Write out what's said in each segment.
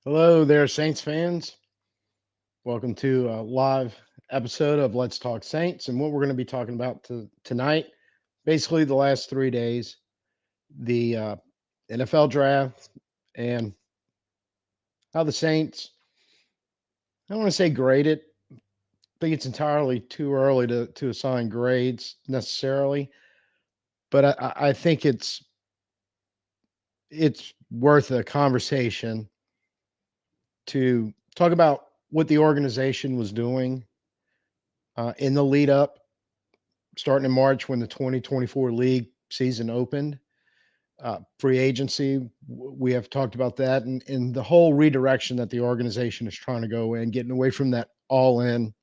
Hello there, Saints fans. Welcome to a live episode of Let's Talk Saints. And what we're going to be talking about tonight, basically the last 3 days, the NFL draft, and how the Saints, I don't want to say grade it. I think it's entirely too early to assign grades necessarily. But I think it's worth a conversation to talk about what the organization was doing in the lead up, starting in March when the 2024 league season opened. Free agency, we have talked about that, and the whole redirection that the organization is trying to go in, getting away from that all-in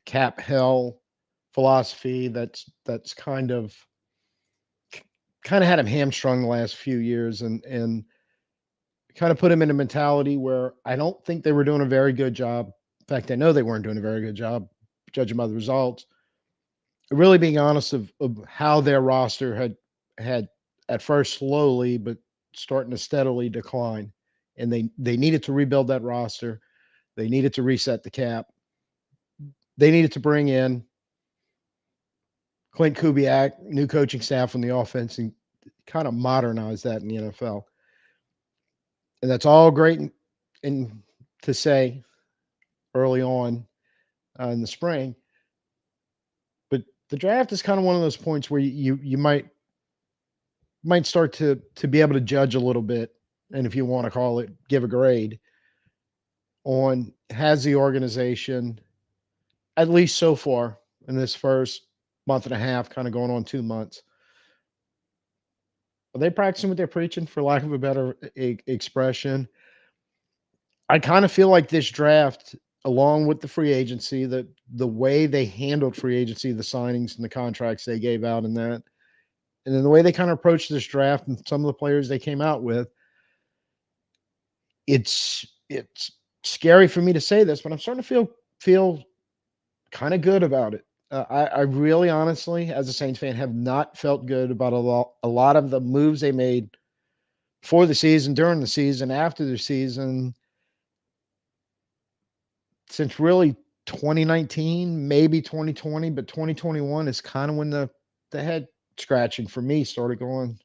cap hell philosophy that's kind of had him hamstrung the last few years, and kind of put him in a mentality where I don't think they were doing a very good job. In fact, I know they weren't doing a very good job, judging by the results. Really being honest of how their roster had at first slowly, but starting to steadily decline. And they needed to rebuild that roster. They needed to reset the cap. They needed to bring in Clint Kubiak, new coaching staff on the offense, and kind of modernize that in the NFL. And that's all great and to say early on in the spring. But the draft is kind of one of those points where you might start to be able to judge a little bit, and if you want to call it, give a grade on, has the organization, at least so far in this first month and a half, kind of going on 2 months, are they practicing what they're preaching, for lack of a better expression? I kind of feel like this draft, along with the free agency, the way they handled free agency, the signings and the contracts they gave out and that, and then the way they kind of approached this draft and some of the players they came out with, it's scary for me to say this, but I'm starting to feel kind of good about it. I really, honestly, as a Saints fan, have not felt good about a lot of the moves they made for the season, during the season, after the season, since really 2019, maybe 2020, but 2021 is kind of when the head scratching for me started going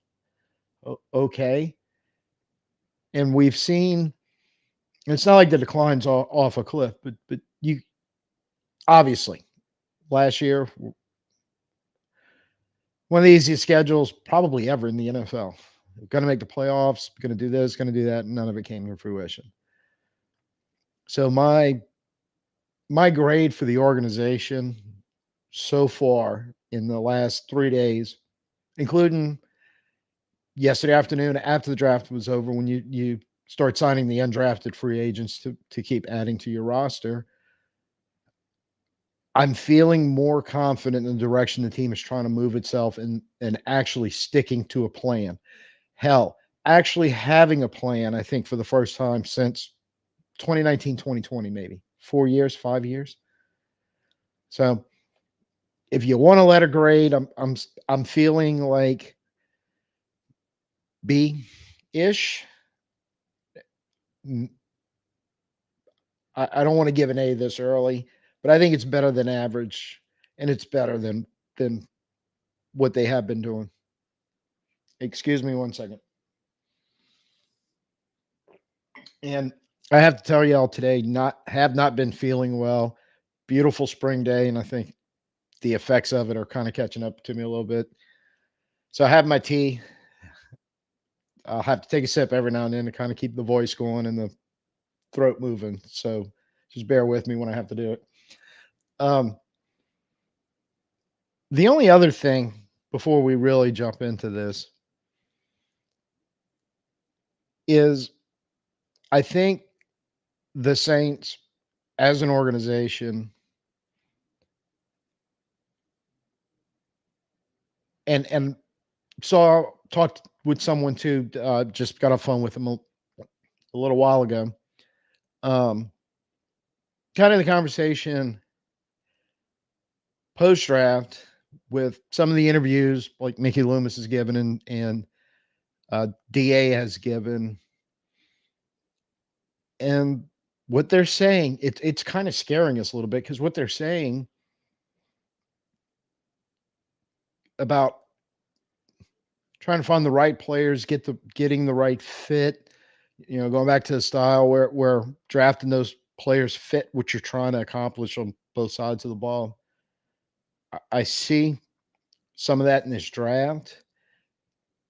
okay. And we've seen, it's not like the decline's off a cliff, but you obviously last year, one of the easiest schedules probably ever in the NFL. Going to make the playoffs, going to do this, going to do that, and none of it came to fruition. So my grade for the organization so far in the last 3 days, including yesterday afternoon after the draft was over, when you start signing the undrafted free agents to keep adding to your roster, I'm feeling more confident in the direction the team is trying to move itself and actually sticking to a plan. Hell, actually having a plan, I think, for the first time since 2019, 2020, maybe 4 years, 5 years. So if you want to let a grade, I'm feeling like B ish. I don't want to give an A this early, but I think it's better than average, and it's better than what they have been doing. Excuse me one second. And I have to tell y'all today, not been feeling well. Beautiful spring day, and I think the effects of it are kind of catching up to me a little bit. So I have my tea. I'll have to take a sip every now and then to kind of keep the voice going and the throat moving. So just bear with me when I have to do it. Um, the only other thing before we really jump into this is I think the Saints as an organization and saw talked with someone too, just got off phone with him a little while ago. Um, Kind of the conversation post draft with some of the interviews like Mickey Loomis has given and DA has given, and what they're saying, it's kind of scaring us a little bit because what they're saying about trying to find the right players, getting the right fit, going back to the style where drafting those players fit what you're trying to accomplish on both sides of the ball. I see some of that in this draft.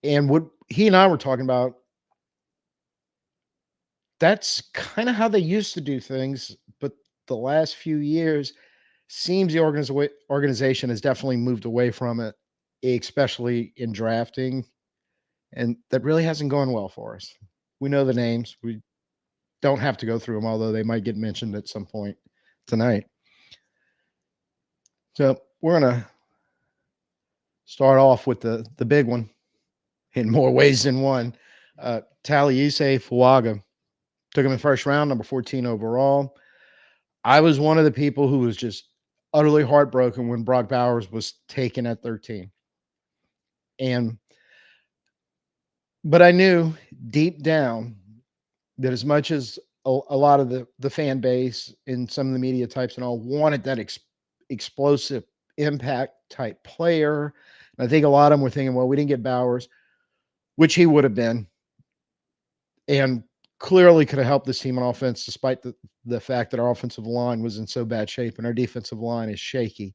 And what he and I were talking about, that's kind of how they used to do things. But the last few years seems the organization has definitely moved away from it, especially in drafting. And that really hasn't gone well for us. We know the names. We don't have to go through them, although they might get mentioned at some point tonight. So we're going to start off with the big one in more ways than one. Taliese Fuaga took him in the first round, number 14 overall. I was one of the people who was just utterly heartbroken when Brock Bowers was taken at 13. But I knew deep down that as much as a lot of the fan base and some of the media types and all wanted that explosive impact type player, and I think a lot of them were thinking, well, we didn't get Bowers, which he would have been, and clearly could have helped this team on offense, despite the fact that our offensive line was in so bad shape and our defensive line is shaky,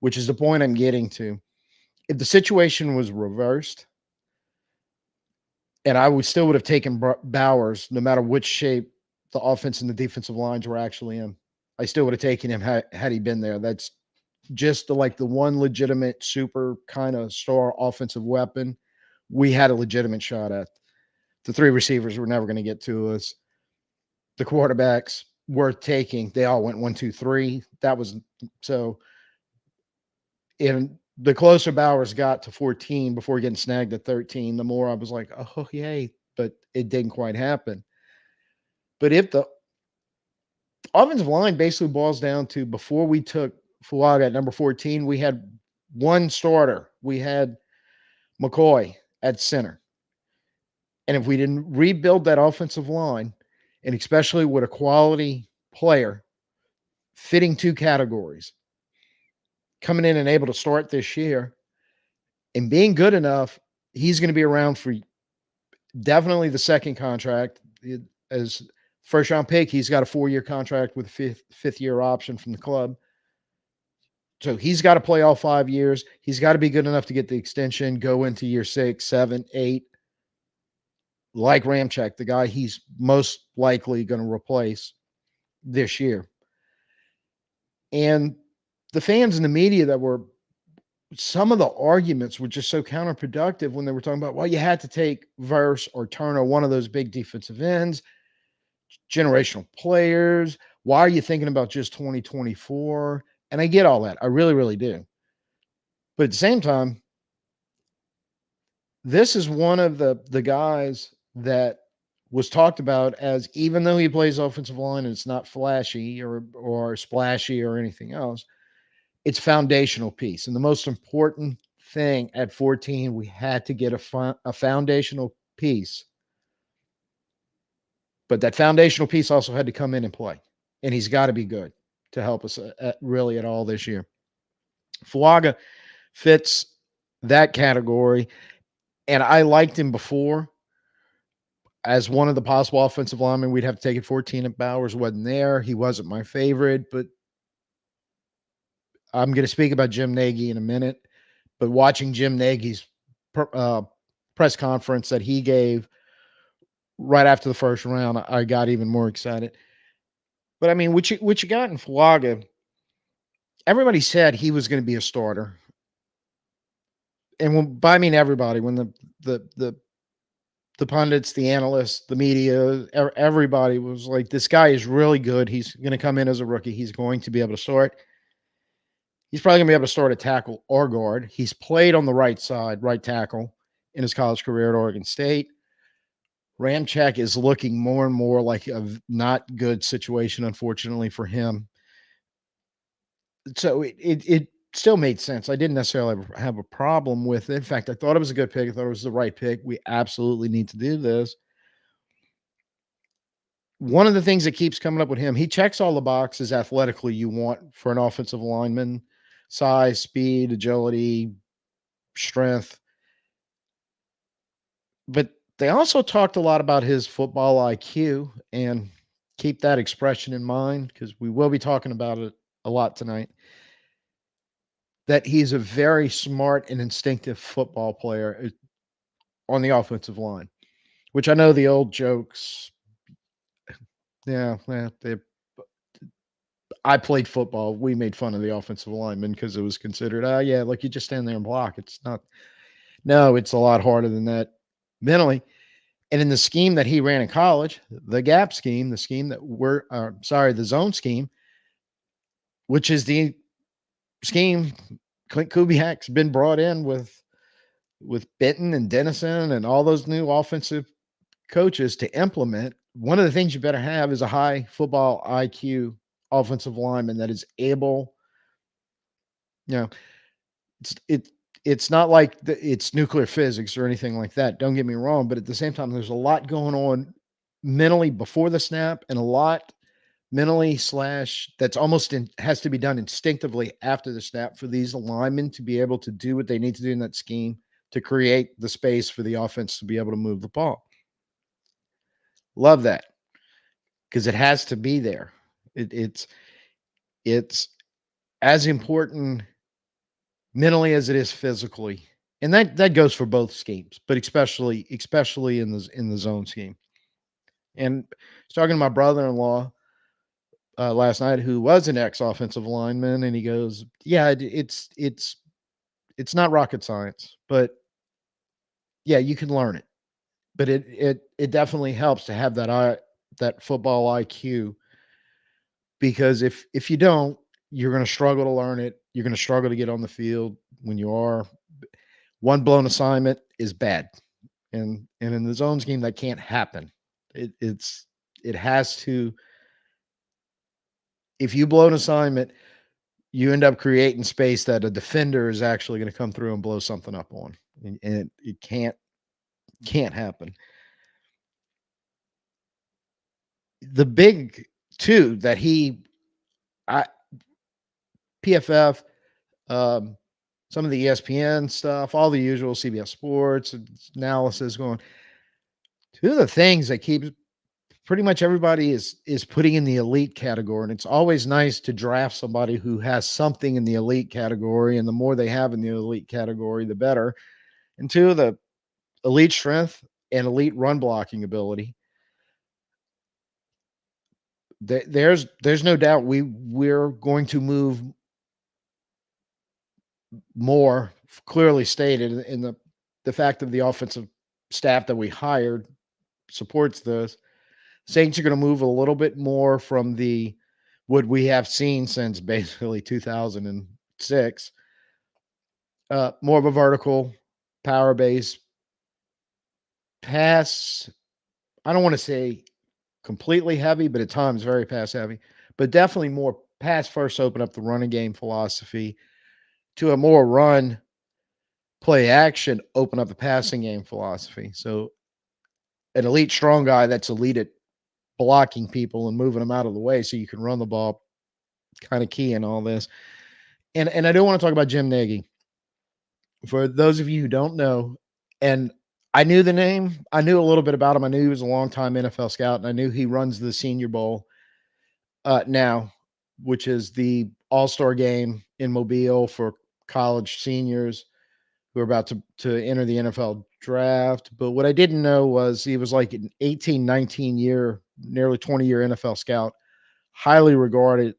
which is the point I'm getting to. If the situation was reversed, and I would have taken Bowers no matter which shape the offense and the defensive lines were actually in. I still would have taken him had he been there. That's just the one legitimate super kind of star offensive weapon we had a legitimate shot at. The three receivers were never going to get to us. The quarterbacks worth taking, they all went 1, 2, 3. That was so. And the closer Bowers got to 14 before getting snagged at 13, the more I was like, oh, yay. But it didn't quite happen. But if the offensive line basically boils down to before we took Fuaga at number 14, we had one starter. We had McCoy at center. And if we didn't rebuild that offensive line, and especially with a quality player fitting two categories, coming in and able to start this year and being good enough, he's going to be around for definitely the second contract. As first round pick, he's got a 4-year contract with fifth year option from the club. So he's got to play all 5 years. He's got to be good enough to get the extension, go into year 6, 7, 8. Like Ramczyk, the guy he's most likely going to replace this year. And the fans and the media that were, some of the arguments were just so counterproductive when they were talking about, well, you had to take Verse or Turner, one of those big defensive ends, generational players. Why are you thinking about just 2024? And I get all that. I really, really do. But at the same time, this is one of the guys that was talked about as, even though he plays offensive line and it's not flashy or splashy or anything else, it's foundational piece. And the most important thing at 14, we had to get a foundational piece. But that foundational piece also had to come in and play. And he's got to be good to help us really at all this year. Fuaga fits that category. And I liked him before as one of the possible offensive linemen. We'd have to take it 14 if Bowers wasn't there. He wasn't my favorite, but I'm going to speak about Jim Nagy in a minute. But watching Jim Nagy's press conference that he gave right after the first round, I got even more excited. But I mean, what you got in Fuaga, everybody said he was going to be a starter. And by I mean everybody, when the pundits, the analysts, the media, everybody was like, this guy is really good. He's going to come in as a rookie. He's going to be able to start. He's probably going to be able to start at tackle or guard. He's played on the right side, right tackle, in his college career at Oregon State. Ramczyk is looking more and more like a not good situation, unfortunately, for him. So it still made sense. I didn't necessarily have a problem with it. In fact, I thought it was a good pick. I thought it was the right pick. We absolutely need to do this. One of the things that keeps coming up with him, he checks all the boxes athletically you want for an offensive lineman: size, speed, agility, strength. But they also talked a lot about his football IQ, and keep that expression in mind because we will be talking about it a lot tonight. That he's a very smart and instinctive football player on the offensive line, which I know the old jokes. Yeah, I played football. We made fun of the offensive lineman because it was considered, yeah, like you just stand there and block. It's not. No, it's a lot harder than that mentally. And in the scheme that he ran in college, the gap scheme, the scheme that the zone scheme, which is the scheme Clint Kubiak's been brought in with Benton and Dennison and all those new offensive coaches to implement. One of the things you better have is a high football IQ offensive lineman that is able, you know, it's not like it's nuclear physics or anything like that. Don't get me wrong, but at the same time, there's a lot going on mentally before the snap and a lot mentally / that's almost has to be done instinctively after the snap for these linemen to be able to do what they need to do in that scheme to create the space for the offense to be able to move the ball. Love that because it has to be there. It's as important mentally as it is physically, and that goes for both schemes, but especially in the zone scheme. And I was talking to my brother-in-law last night, who was an ex-offensive lineman, and he goes, "Yeah, it's not rocket science, but yeah, you can learn it. But it definitely helps to have that football IQ because if you don't, you're going to struggle to learn it. You're going to struggle to get on the field when you are. One blown assignment is bad, and in the zone scheme that can't happen. It has to. If you blow an assignment, you end up creating space that a defender is actually going to come through and blow something up on, and it can't happen. The big two that I PFF, um, some of the ESPN stuff, all the usual CBS Sports analysis going. Two of the things that keeps pretty much everybody is putting in the elite category, and it's always nice to draft somebody who has something in the elite category, and the more they have in the elite category, the better. And two, the elite strength and elite run blocking ability. There's no doubt we're going to move more clearly stated in the fact of the offensive staff that we hired supports this. Saints are going to move a little bit more from the what we have seen since basically 2006, more of a vertical power base, pass. I don't want to say completely heavy, but at times very pass heavy. But definitely more pass first, open up the running game philosophy to a more run play action, open up the passing game philosophy. So an elite strong guy that's elite at blocking people and moving them out of the way so you can run the ball, kind of key in all this. And I do want to talk about Jim Nagy. For those of you who don't know, and I knew the name, I knew a little bit about him. I knew he was a longtime NFL scout, and I knew he runs the Senior Bowl now, which is the All-Star game in Mobile for college seniors who are about to enter the NFL draft. But what I didn't know was he was like an 18, 19 year, nearly 20-year NFL scout, highly regarded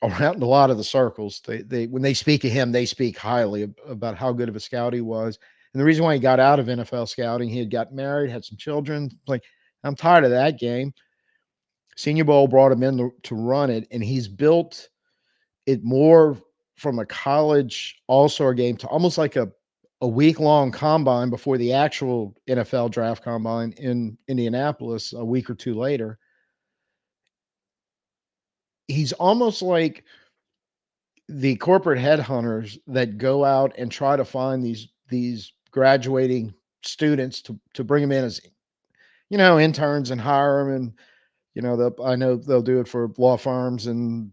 around a lot of the circles. They when they speak of him, they speak highly about how good of a scout he was. And the reason why he got out of NFL scouting, he had got married, had some children. Like, I'm tired of that game. Senior Bowl brought him in to run it, and he's built it more from a college all-star game to almost like a week-long combine before the actual NFL draft combine in Indianapolis a week or two later. He's almost like the corporate headhunters that go out and try to find these graduating students to bring them in as interns and hire them. And I know they'll do it for law firms and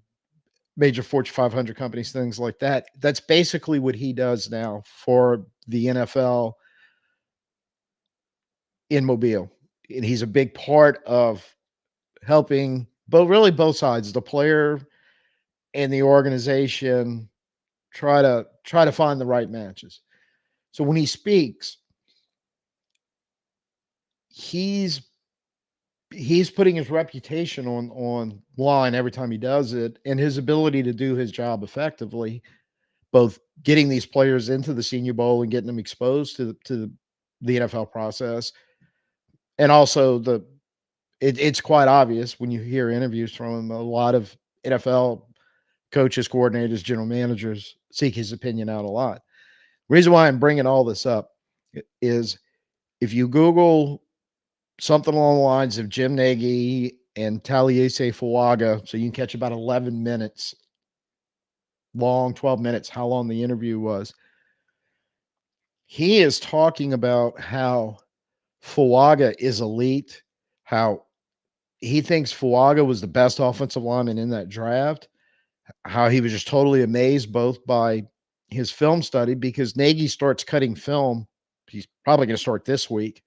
major Fortune 500 companies, things like that. That's basically what he does now for the NFL in Mobile. And he's a big part of helping both sides, the player and the organization, try to find the right matches. So when he speaks, he's putting his reputation on line every time he does it, and his ability to do his job effectively, both getting these players into the Senior Bowl and getting them exposed to the NFL process, and also it's quite obvious when you hear interviews from him. A lot of NFL coaches, coordinators, general managers seek his opinion out a lot. Reason why I'm bringing all this up is if you Google something along the lines of Jim Nagy and Taliese Fuaga, so you can catch about 11 minutes long, 12 minutes, how long the interview was. He is talking about how Fuaga is elite, how he thinks Fuaga was the best offensive lineman in that draft, how he was just totally amazed both by his film study, because Nagy starts cutting film. He's probably going to start this week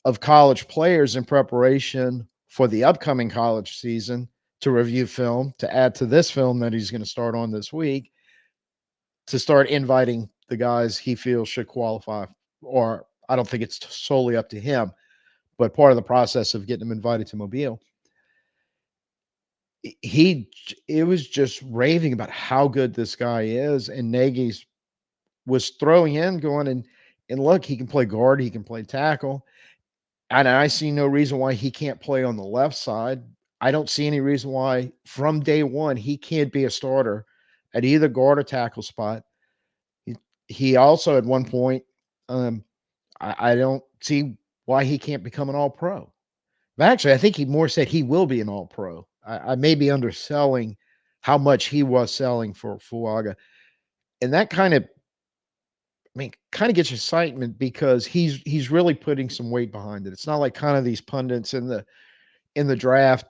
of college players in preparation for the upcoming college season to review film, to add to this film that he's going to start on this week, to start inviting the guys he feels should qualify. Or I don't think it's solely up to him, but part of the process of getting him invited to Mobile. It was just raving about how good this guy is, and Nagy's was throwing in, going and look, he can play guard, he can play tackle, and I see no reason why he can't play on the left side. I don't see any reason why from day one he can't be a starter at either guard or tackle spot. He also at one point, I don't see why he can't become an all-pro. Actually, I think he more said he will be an all-pro. I may be underselling how much he was selling for Fuaga. And that kind of gets excitement because he's really putting some weight behind it. It's not like kind of these pundits in the draft,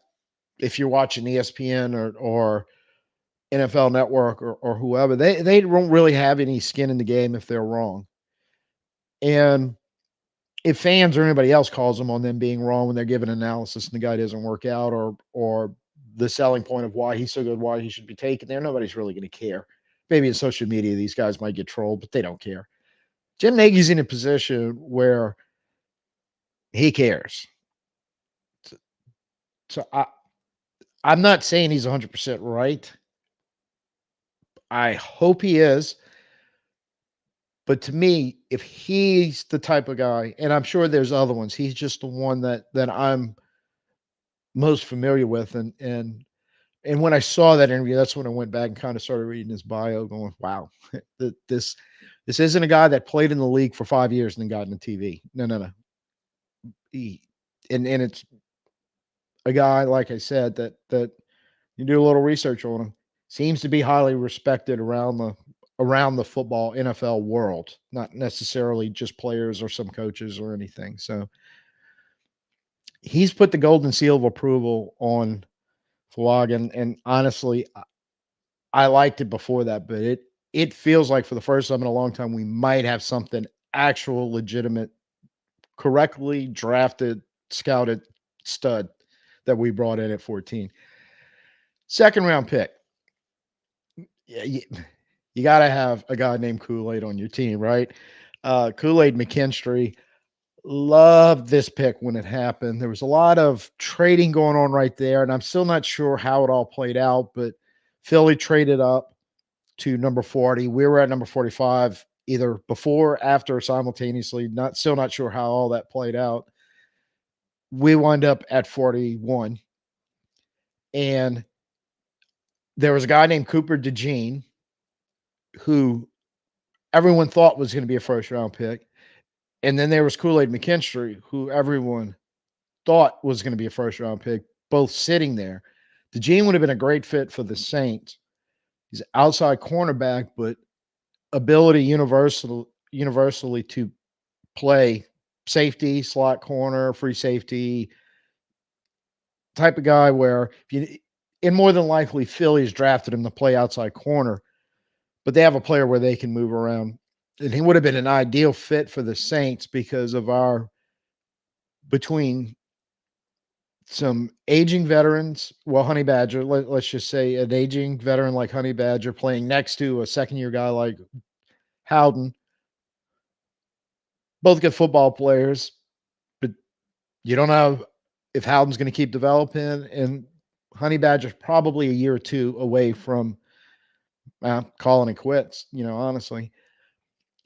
if you're watching ESPN or NFL Network or whoever, they don't really have any skin in the game if they're wrong. And if fans or anybody else calls them on them being wrong when they're giving analysis and the guy doesn't work out, or the selling point of why he's so good, why he should be taken there, nobody's really going to care. Maybe in social media, these guys might get trolled, but they don't care. Jim Nagy's in a position where he cares. So I'm not saying he's 100% right. I hope he is. But to me, if he's the type of guy, and I'm sure there's other ones, he's just the one that I'm most familiar with. And when I saw that interview, that's when I went back and kind of started reading his bio, going, "Wow, this This isn't a guy that played in the league for 5 years and then got into TV. No, no, no. He, and it's a guy, like I said, that you do a little research on him, seems to be highly respected around the football NFL world, not necessarily just players or some coaches or anything. So he's put the golden seal of approval on Fuaga, and honestly, I liked it before that, but it feels like for the first time in a long time we might have something actual, legitimate, correctly drafted, scouted stud that we brought in at 14. Second round pick. Yeah, you got to have a guy named Kool-Aid on your team, right? Kool-Aid McKinstry. Loved this pick when it happened. There was a lot of trading going on right there, and I'm still not sure how it all played out, but Philly traded up to number 40. We were at number 45 either before, after, or simultaneously. Still not sure how all that played out. We wound up at 41, and there was a guy named Cooper DeJean who everyone thought was going to be a first round pick. And then there was Kool-Aid McKinstry, who everyone thought was going to be a first round pick, both sitting there. DeJean would have been a great fit for the Saints. He's an outside cornerback, but ability universally to play safety, slot corner, free safety type of guy where and more than likely Philly's drafted him to play outside corner, but they have a player where they can move around. And he would have been an ideal fit for the Saints because of between some aging veterans. Well, Honey Badger, let's just say an aging veteran like Honey Badger playing next to a second-year guy like Howden. Both good football players, but you don't know if Howden's going to keep developing, and Honey Badger's probably a year or two away from calling it quits, honestly.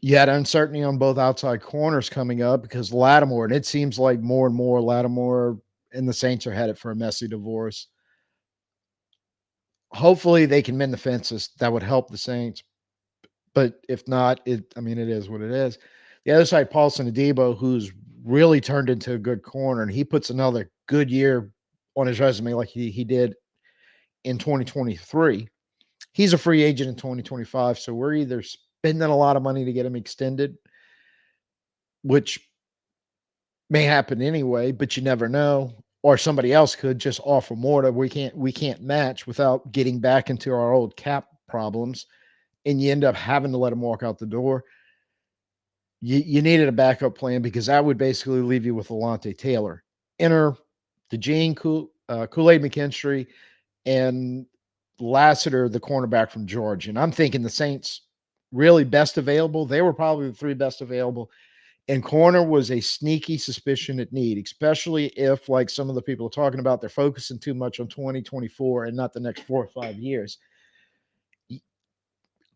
You had uncertainty on both outside corners coming up because Lattimore, and it seems like more and more Lattimore and the Saints are headed for a messy divorce. Hopefully they can mend the fences. That would help the Saints. But if not, it is what it is. The other side, Paulson Adebo, who's really turned into a good corner, and he puts another good year on his resume like he did in 2023. He's a free agent in 2025, so we're either spending a lot of money to get him extended, which may happen anyway, but you never know. Or somebody else could just offer more that we can't match without getting back into our old cap problems, and you end up having to let him walk out the door. You needed a backup plan because that would basically leave you with Alontae Taylor. Enter DeJean Kool-Aid McKinstry and Lassiter, the cornerback from Georgia. And I'm thinking the Saints really best available. They were probably the three best available. And corner was a sneaky suspicion at need, especially if, like some of the people are talking about, they're focusing too much on 2024 and not the next 4 or 5 years.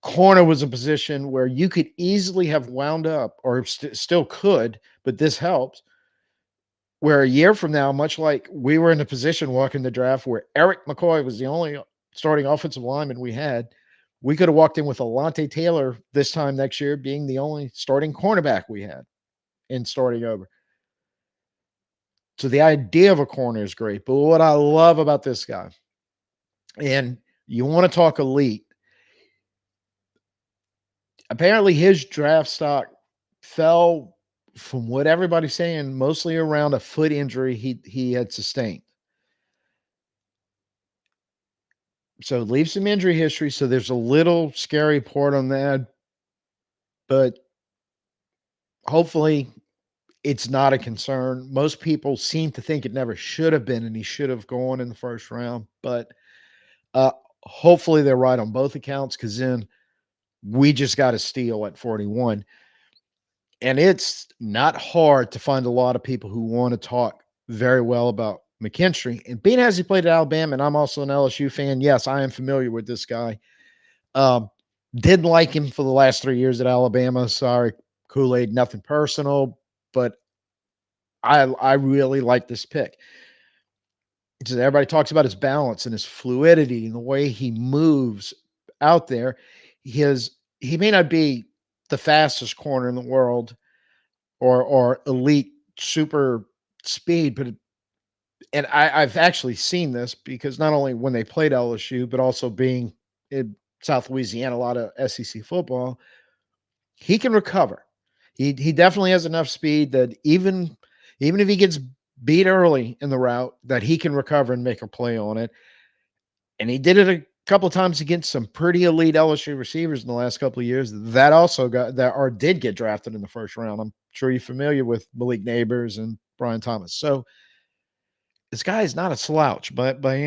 Corner was a position where you could easily have wound up, or still could, but this helps, where a year from now, much like we were in a position walking the draft where Eric McCoy was the only starting offensive lineman we had, we could have walked in with Alontae Taylor this time next year being the only starting cornerback we had in starting over. So the idea of a corner is great. But what I love about this guy, and you want to talk elite, apparently his draft stock fell, from what everybody's saying, mostly around a foot injury he had sustained. So it leaves some injury history. So there's a little scary part on that. But hopefully it's not a concern. Most people seem to think it never should have been, and he should have gone in the first round. But hopefully they're right on both accounts, because then we just got a steal at 41. And it's not hard to find a lot of people who want to talk very well about McKinstry. And being as he played at Alabama, and I'm also an LSU fan, yes, I am familiar with this guy. Didn't like him for the last 3 years at Alabama. Sorry, Kool-Aid, nothing personal, but I really like this pick. Everybody talks about his balance and his fluidity and the way he moves out there. He may not be the fastest corner in the world or elite super speed, but and I've actually seen this because not only when they played LSU, but also being in South Louisiana, a lot of SEC football, he can recover. He definitely has enough speed that even if he gets beat early in the route, that he can recover and make a play on it. And he did it a couple of times against some pretty elite LSU receivers in the last couple of years that also got that or did get drafted in the first round. I'm sure you're familiar with Malik Neighbors and Brian Thomas. So this guy is not a slouch by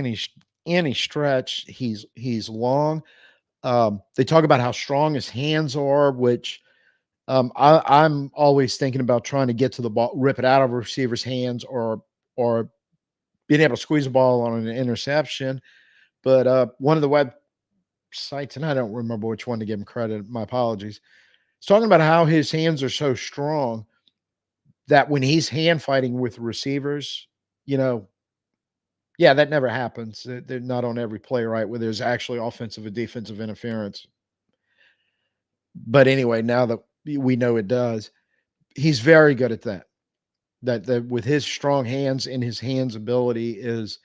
any stretch. He's long. They talk about how strong his hands are, which I'm always thinking about trying to get to the ball, rip it out of a receiver's hands, or being able to squeeze a ball on an interception. But one of the websites, and I don't remember which one to give him credit. My apologies. It's talking about how his hands are so strong that when he's hand fighting with receivers, you know, yeah, that never happens. They're not on every play, right, where there's actually offensive and defensive interference. But anyway, now that we know it does, he's very good at that. That with his strong hands and his hands ability is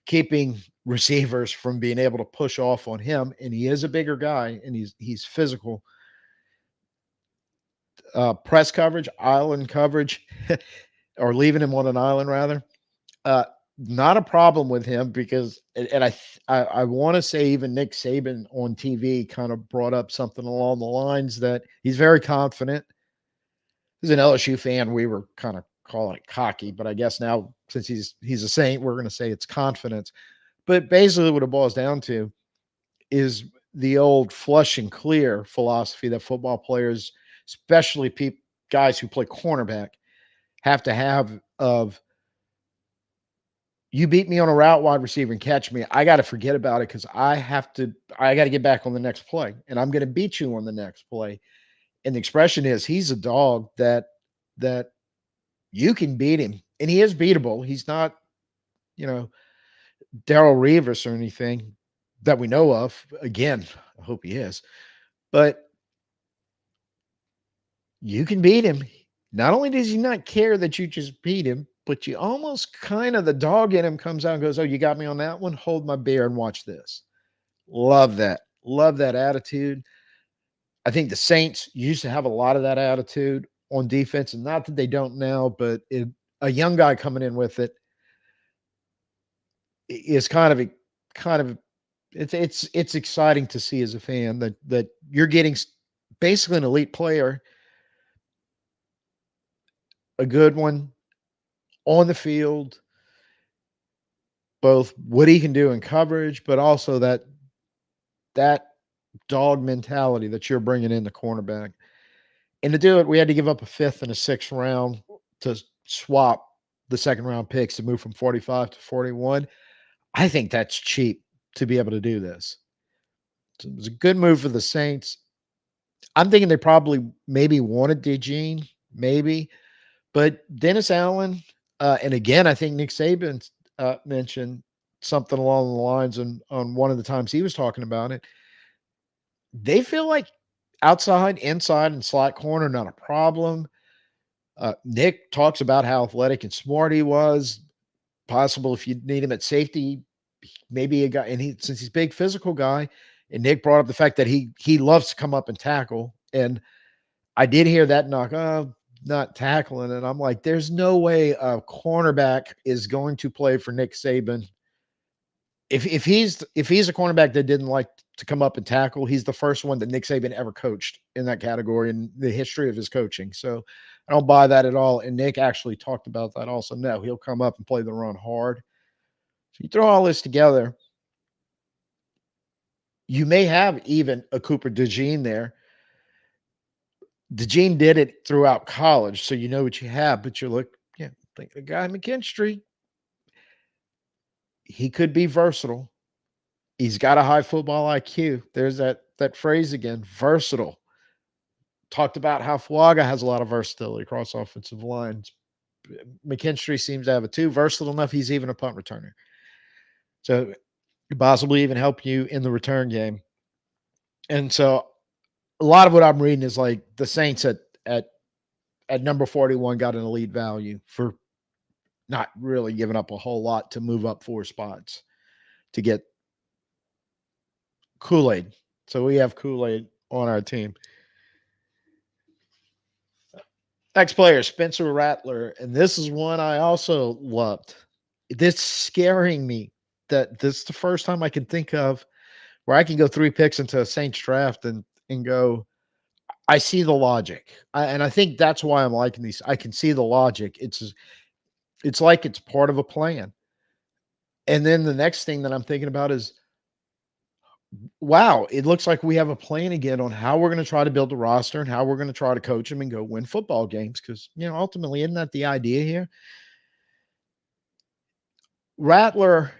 keeping receivers from being able to push off on him. And he is a bigger guy and he's physical. Press coverage, island coverage, or leaving him on an island rather. Uh, Not a problem with him because, and I want to say even Nick Saban on TV kind of brought up something along the lines that he's very confident. As an LSU fan, we were kind of calling it cocky, but I guess now since he's a Saint, we're going to say it's confidence. But basically, what it boils down to is the old flush and clear philosophy that football players, especially guys who play cornerback, have to have of you beat me on a route wide receiver and catch me. I got to forget about it because I got to get back on the next play and I'm going to beat you on the next play. And the expression is he's a dog that you can beat him and he is beatable. He's not, you know, Darrell Revis or anything that we know of. Again, I hope he is, but you can beat him. Not only does he not care that you just beat him, but you almost kind of the dog in him comes out and goes, "Oh, you got me on that one? Hold my beer and watch this." Love that. Love that attitude. I think the Saints used to have a lot of that attitude on defense, and not that they don't now, but a young guy coming in with it is kind of it's exciting to see as a fan that you're getting basically an elite player, a good one on the field, both what he can do in coverage, but also that dog mentality that you're bringing in the cornerback. And to do it, we had to give up a fifth and a sixth round to swap the second round picks to move from 45 to 41. I think that's cheap to be able to do this. So it was a good move for the Saints. I'm thinking they probably maybe wanted DeGene, maybe, but Dennis Allen, and again, I think Nick Saban mentioned something along the lines on one of the times he was talking about it. They feel like outside, inside, and slot corner not a problem. Nick talks about how athletic and smart he was. Possible if you need him at safety, maybe a guy, and since he's a big physical guy, and Nick brought up the fact that he loves to come up and tackle, and I did hear that knock, oh, not tackling, and I'm like, there's no way a cornerback is going to play for Nick Saban. If he's a cornerback that didn't like to come up and tackle, he's the first one that Nick Saban ever coached in that category in the history of his coaching. So I don't buy that at all. And Nick actually talked about that also. No, he'll come up and play the run hard. So you throw all this together, you may have even a Cooper DeJean there. DeJean did it throughout college, so you know what you have, but you look, yeah, think the guy McKinstry, he could be versatile. He's got a high football IQ. There's that phrase again, versatile. Talked about how Fuaga has a lot of versatility across offensive lines. McKinstry seems to have it too. Versatile enough, he's even a punt returner. So could possibly even help you in the return game. And so a lot of what I'm reading is like the Saints at number 41 got an elite value for not really giving up a whole lot to move up 4 spots to get Kool-Aid. So we have Kool-Aid on our team. Next player, Spencer Rattler. And this is one I also loved. This scaring me that this is the first time I can think of where I can go 3 picks into a Saints draft and go, I see the logic. And I think that's why I'm liking these. I can see the logic. It's like it's part of a plan. And then the next thing that I'm thinking about is, wow, it looks like we have a plan again on how we're going to try to build the roster and how we're going to try to coach them and go win football games. Because, ultimately, isn't that the idea here? Rattler,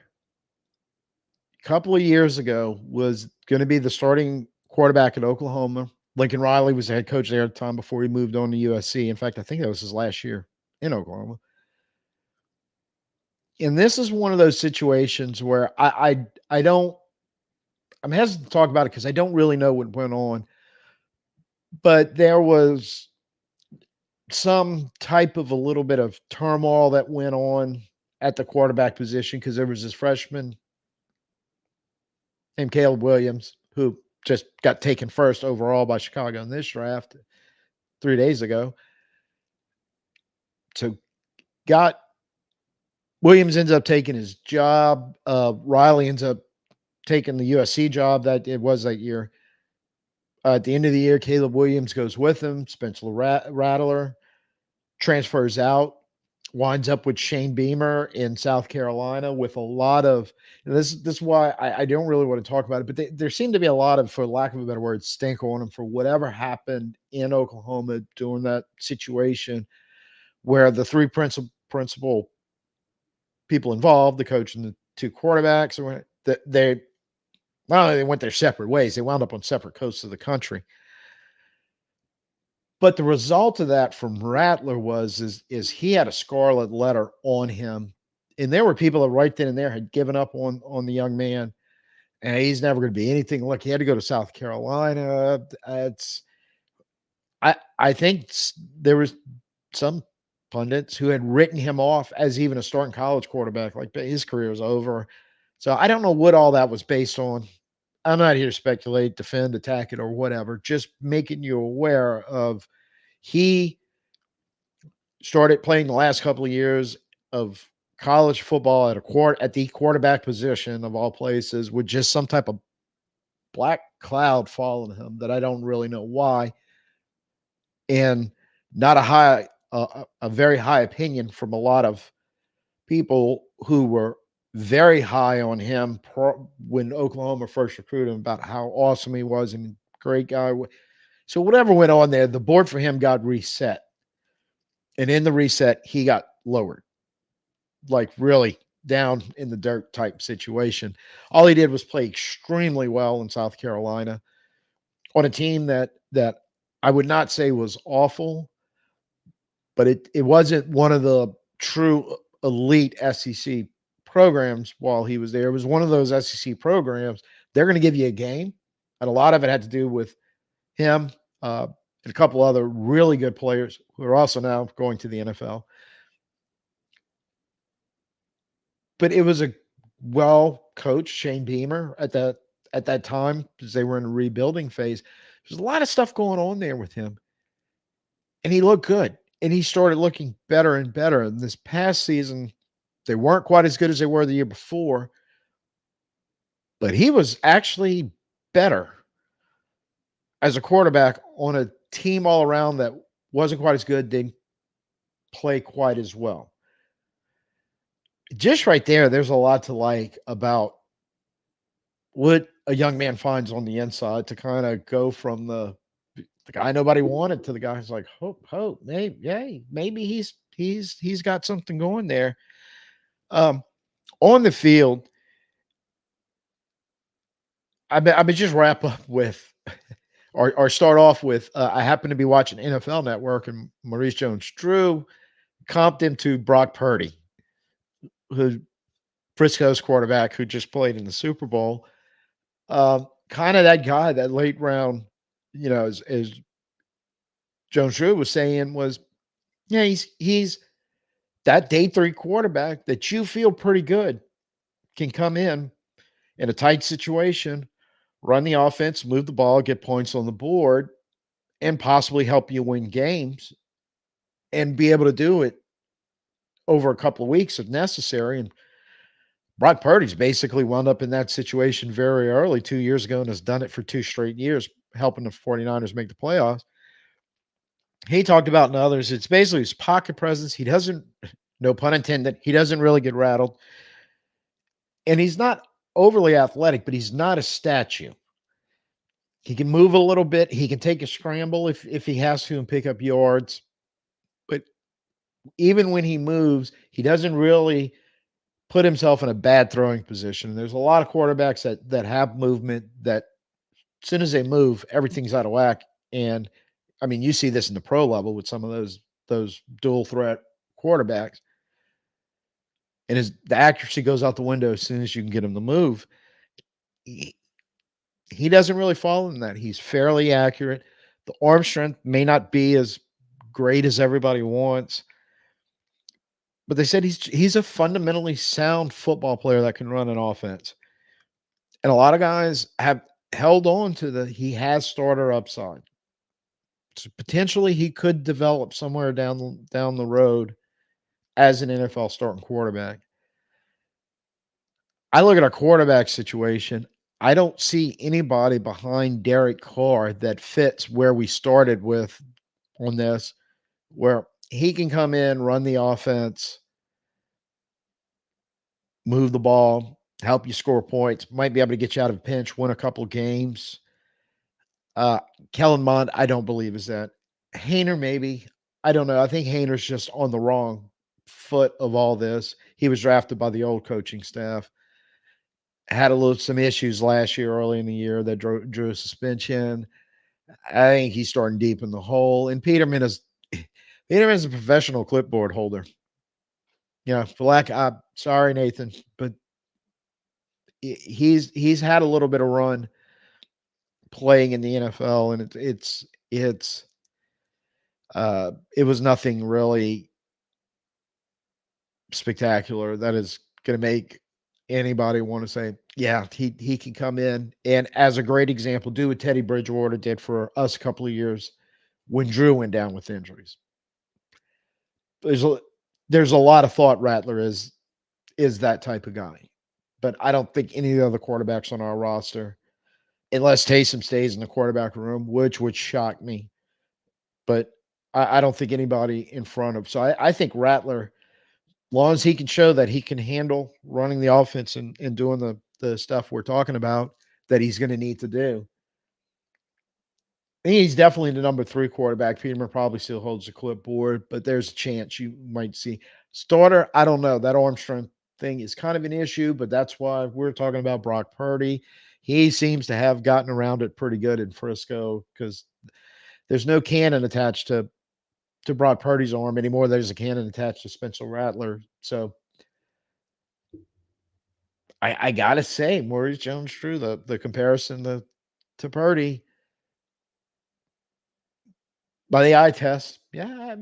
a couple of years ago, was going to be the starting quarterback at Oklahoma. Lincoln Riley was the head coach there at the time before he moved on to USC. In fact, I think that was his last year in Oklahoma. And this is one of those situations where I don't, I'm hesitant to talk about it because I don't really know what went on, but there was some type of a little bit of turmoil that went on at the quarterback position because there was this freshman named Caleb Williams who just got taken first overall by Chicago in this draft 3 days ago. So Williams ends up taking his job. Riley ends up taking the USC job that it was that year. At the end of the year, Caleb Williams goes with him. Spencer Rattler transfers out, winds up with Shane Beamer in South Carolina with a lot of this is why I don't really want to talk about it, but there seemed to be a lot of, for lack of a better word, stink on him for whatever happened in Oklahoma during that situation where the 3 principal people involved, the coach and the 2 quarterbacks, they not only they went their separate ways, they wound up on separate coasts of the country. But the result of that from Rattler is he had a scarlet letter on him. And there were people that right then and there had given up on the young man. And he's never going to be anything. Look, he had to go to South Carolina. I think there was some pundits who had written him off as even a starting college quarterback, like his career was over. So I don't know what all that was based on. I'm not here to speculate, defend, attack it, or whatever. Just making you aware of he started playing the last couple of years of college football at the quarterback position of all places with just some type of black cloud following him that I don't really know why, and not a very high opinion from a lot of people who were very high on him when Oklahoma first recruited him about how awesome he was and great guy. So whatever went on there, the board for him got reset. And in the reset, he got lowered, like really down in the dirt type situation. All he did was play extremely well in South Carolina on a team that I would not say was awful, but it wasn't one of the true elite SEC programs while he was there. It was one of those SEC programs. They're going to give you a game, and a lot of it had to do with him and a couple other really good players who are also now going to the NFL. But it was a well-coached Shane Beamer at that time because they were in a rebuilding phase. There's a lot of stuff going on there with him, and he looked good, and he started looking better and better. And this past season, they weren't quite as good as they were the year before, but he was actually better as a quarterback on a team all around that wasn't quite as good, didn't play quite as well. Just right there's a lot to like about what a young man finds on the inside to kind of go from the guy nobody wanted to the guy who's like, hope, maybe he's got something going there. On the field, I would just wrap up with or start off with I happen to be watching NFL Network and Maurice Jones-Drew comped him to Brock Purdy, who Frisco's quarterback who just played in the Super Bowl. Kind of that guy, that late round as Jones Drew was saying, was, yeah, he's that day 3 quarterback that you feel pretty good can come in a tight situation, run the offense, move the ball, get points on the board, and possibly help you win games and be able to do it over a couple of weeks if necessary. And Brock Purdy's basically wound up in that situation very early 2 years ago and has done it for 2 straight years, helping the 49ers make the playoffs. He talked about in others, it's basically his pocket presence. He doesn't, no pun intended, he doesn't really get rattled. And he's not overly athletic, but he's not a statue. He can move a little bit. He can take a scramble if he has to and pick up yards. But even when he moves, he doesn't really put himself in a bad throwing position. There's a lot of quarterbacks that have movement that as soon as they move, everything's out of whack. And I mean, you see this in the pro level with some of those dual threat quarterbacks. And the accuracy goes out the window as soon as you can get him to move. He doesn't really fall in that. He's fairly accurate. The arm strength may not be as great as everybody wants, but they said he's a fundamentally sound football player that can run an offense. And a lot of guys have held on to he has starter upside. So potentially he could develop somewhere down the road as an NFL starting quarterback. I look at our quarterback situation. I don't see anybody behind Derek Carr that fits where we started with on this, where he can come in, run the offense, move the ball, help you score points, might be able to get you out of a pinch, win a couple games. Kellen Mond, I don't believe is that. Hayner, maybe. I don't know. I think Hayner's just on the wrong foot of all this. He was drafted by the old coaching staff. Had some issues last year, early in the year, that drew a suspension. I think he's starting deep in the hole. And Peterman is a professional clipboard holder. Yeah, sorry, Nathan, but he's had a little bit of run playing in the NFL, and it was nothing really spectacular that is going to make anybody want to say, yeah, he can come in and, as a great example, do what Teddy Bridgewater did for us a couple of years when Drew went down with injuries. There's a lot of thought Rattler is that type of guy, but I don't think any of the other quarterbacks on our roster, unless Taysom stays in the quarterback room, which would shock me, but I don't think anybody in front of. So I think Rattler, as long as he can show that he can handle running the offense and doing the stuff we're talking about that he's going to need to do, I think he's definitely the number 3 quarterback. Peterman probably still holds the clipboard, but there's a chance you might see starter. I don't know. That arm strength thing is kind of an issue, but that's why we're talking about Brock Purdy. He seems to have gotten around it pretty good in Frisco because there's no cannon attached to Brock Purdy's arm anymore. There's a cannon attached to Spencer Rattler. So I gotta say, Maurice Jones-Drew, the comparison to Purdy by the eye test, yeah,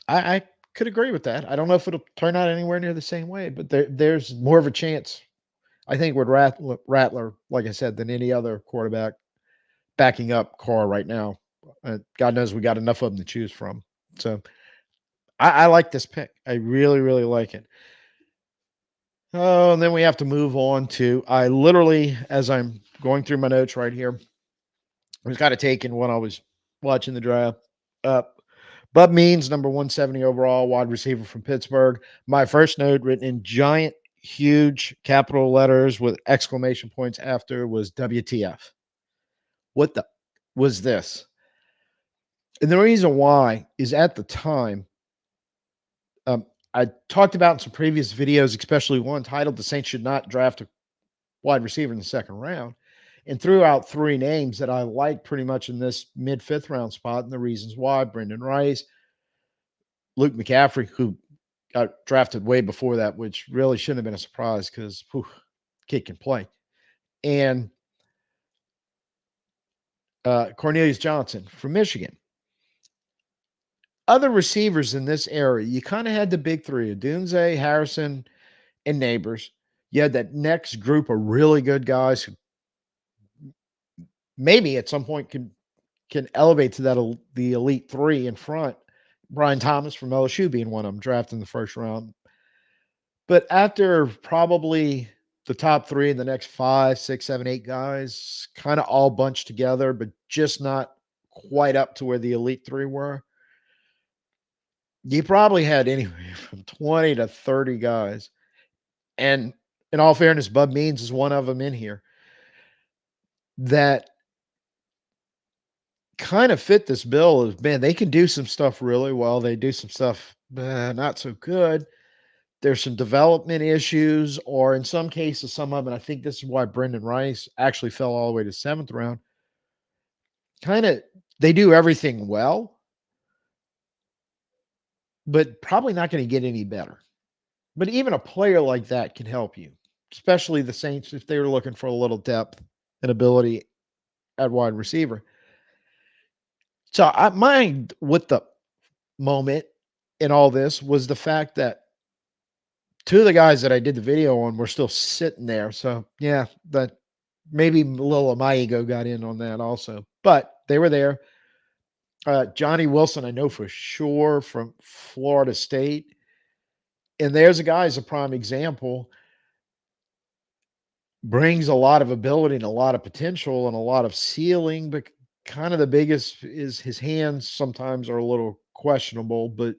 I could agree with that. I don't know if it'll turn out anywhere near the same way, but there's more of a chance, I think, with Rattler, like I said, than any other quarterback backing up Carr right now. God knows we got enough of them to choose from. So I like this pick. I really, really like it. Oh, and then we have to move on to, I literally, as I'm going through my notes right here, I was kind of taking when I was watching the draft. Bub Means, number 170 overall, wide receiver from Pittsburgh. My first note, written in giant, huge capital letters with exclamation points after, was WTF. What the was this? And the reason why is, at the time, I talked about in some previous videos, especially one titled "The Saints Should Not Draft a Wide Receiver in the Second Round," and threw out 3 names that I like pretty much in this mid-5th round spot, and the reasons why: Brendan Rice, Luke McCaffrey, who got drafted way before that, which really shouldn't have been a surprise because kid can play, and Cornelius Johnson from Michigan. Other receivers in this area, you kind of had the big three: Dunze, Harrison, and Neighbors. You had that next group of really good guys who maybe at some point can elevate to the elite three in front. Brian Thomas from LSU being one of them, drafted in the first round. But after probably the top three in the next 5, 6, 7, 8 guys, kind of all bunched together, but just not quite up to where the elite three were. You probably had anywhere from 20 to 30 guys. And in all fairness, Bub Means is one of them in here that kind of fit this bill. Is, man, they can do some stuff really well. They do some stuff not so good. There's some development issues, or in some cases, some of them, and I think this is why Brendan Rice actually fell all the way to 7th round. Kind of, they do everything well, but probably not going to get any better. But even a player like that can help you, especially the Saints if they were looking for a little depth and ability at wide receiver. So I mind with the moment in all this was the fact that two of the guys that I did the video on were still sitting there. So yeah, that maybe a little of my ego got in on that also. But they were there. Johnny Wilson, I know for sure from Florida State. And there's a guy as a prime example, brings a lot of ability and a lot of potential and a lot of ceiling, but kind of the biggest is his hands sometimes are a little questionable, but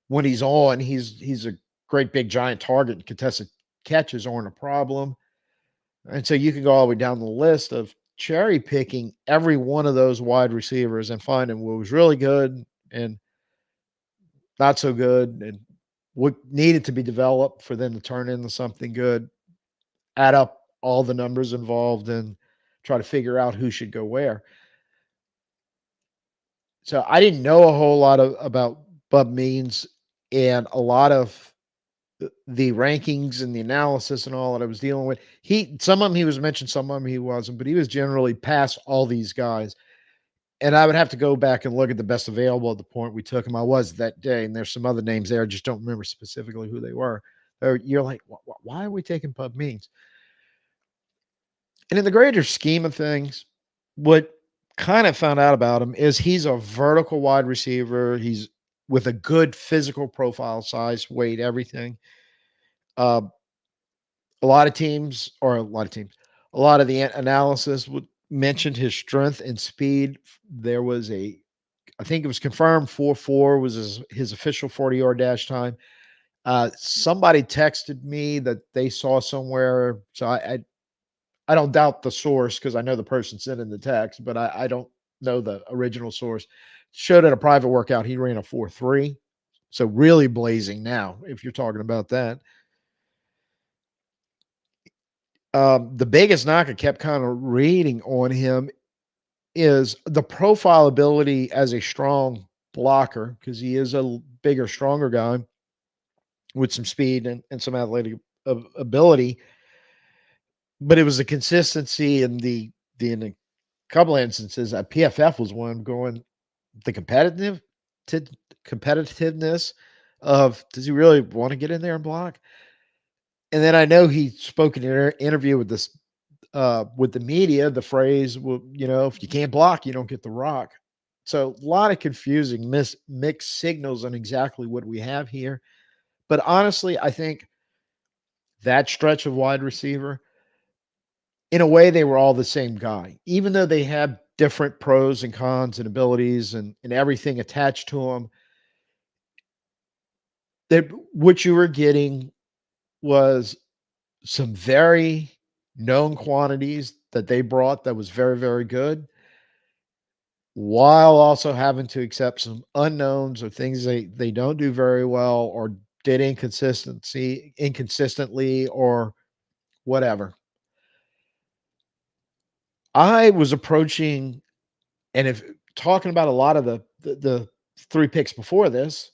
when he's on, he's a great big giant target and contested catches aren't a problem. And so you can go all the way down the list of cherry picking every one of those wide receivers and finding what was really good and not so good and what needed to be developed for them to turn into something good. Add up all the numbers involved and try to figure out who should go where. So I didn't know a whole lot about Bub Means and a lot of the rankings and the analysis and all that I was dealing with. Some of them he was mentioned, some of them he wasn't, but he was generally past all these guys. And I would have to go back and look at the best available at the point we took him. I was that day, and there's some other names there. I just don't remember specifically who they were. You're like, why are we taking Bub Means? And in the greater scheme of things, what kind of found out about him is he's a vertical wide receiver. He's with a good physical profile, size, weight, everything. Uh, a lot of teams, or a lot of teams, a lot of the analysis mentioned his strength and speed. There was I think it was confirmed 4.4 was his official 40-yard dash time. Somebody texted me that they saw somewhere. So I don't doubt the source because I know the person sent in the text, but I don't know the original source. Showed at a private workout he ran a 4.3. So really blazing now, if you're talking about that. The biggest knock I kept kind of reading on him is the profile ability as a strong blocker, because he is a bigger, stronger guy with some speed and some athletic ability. But it was the consistency and in a couple of instances, PFF was one going the competitiveness of does he really want to get in there and block? And then I know he spoke in an interview with the media, the phrase, well, if you can't block, you don't get the rock. So a lot of confusing mixed signals on exactly what we have here. But honestly, I think that stretch of wide receiver, in a way, they were all the same guy, even though they had different pros and cons and abilities and everything attached to them. That what you were getting was some very known quantities that they brought that was very, very good, while also having to accept some unknowns or things they don't do very well or did inconsistently or whatever. I was approaching, and if talking about a lot of the 3 picks before this,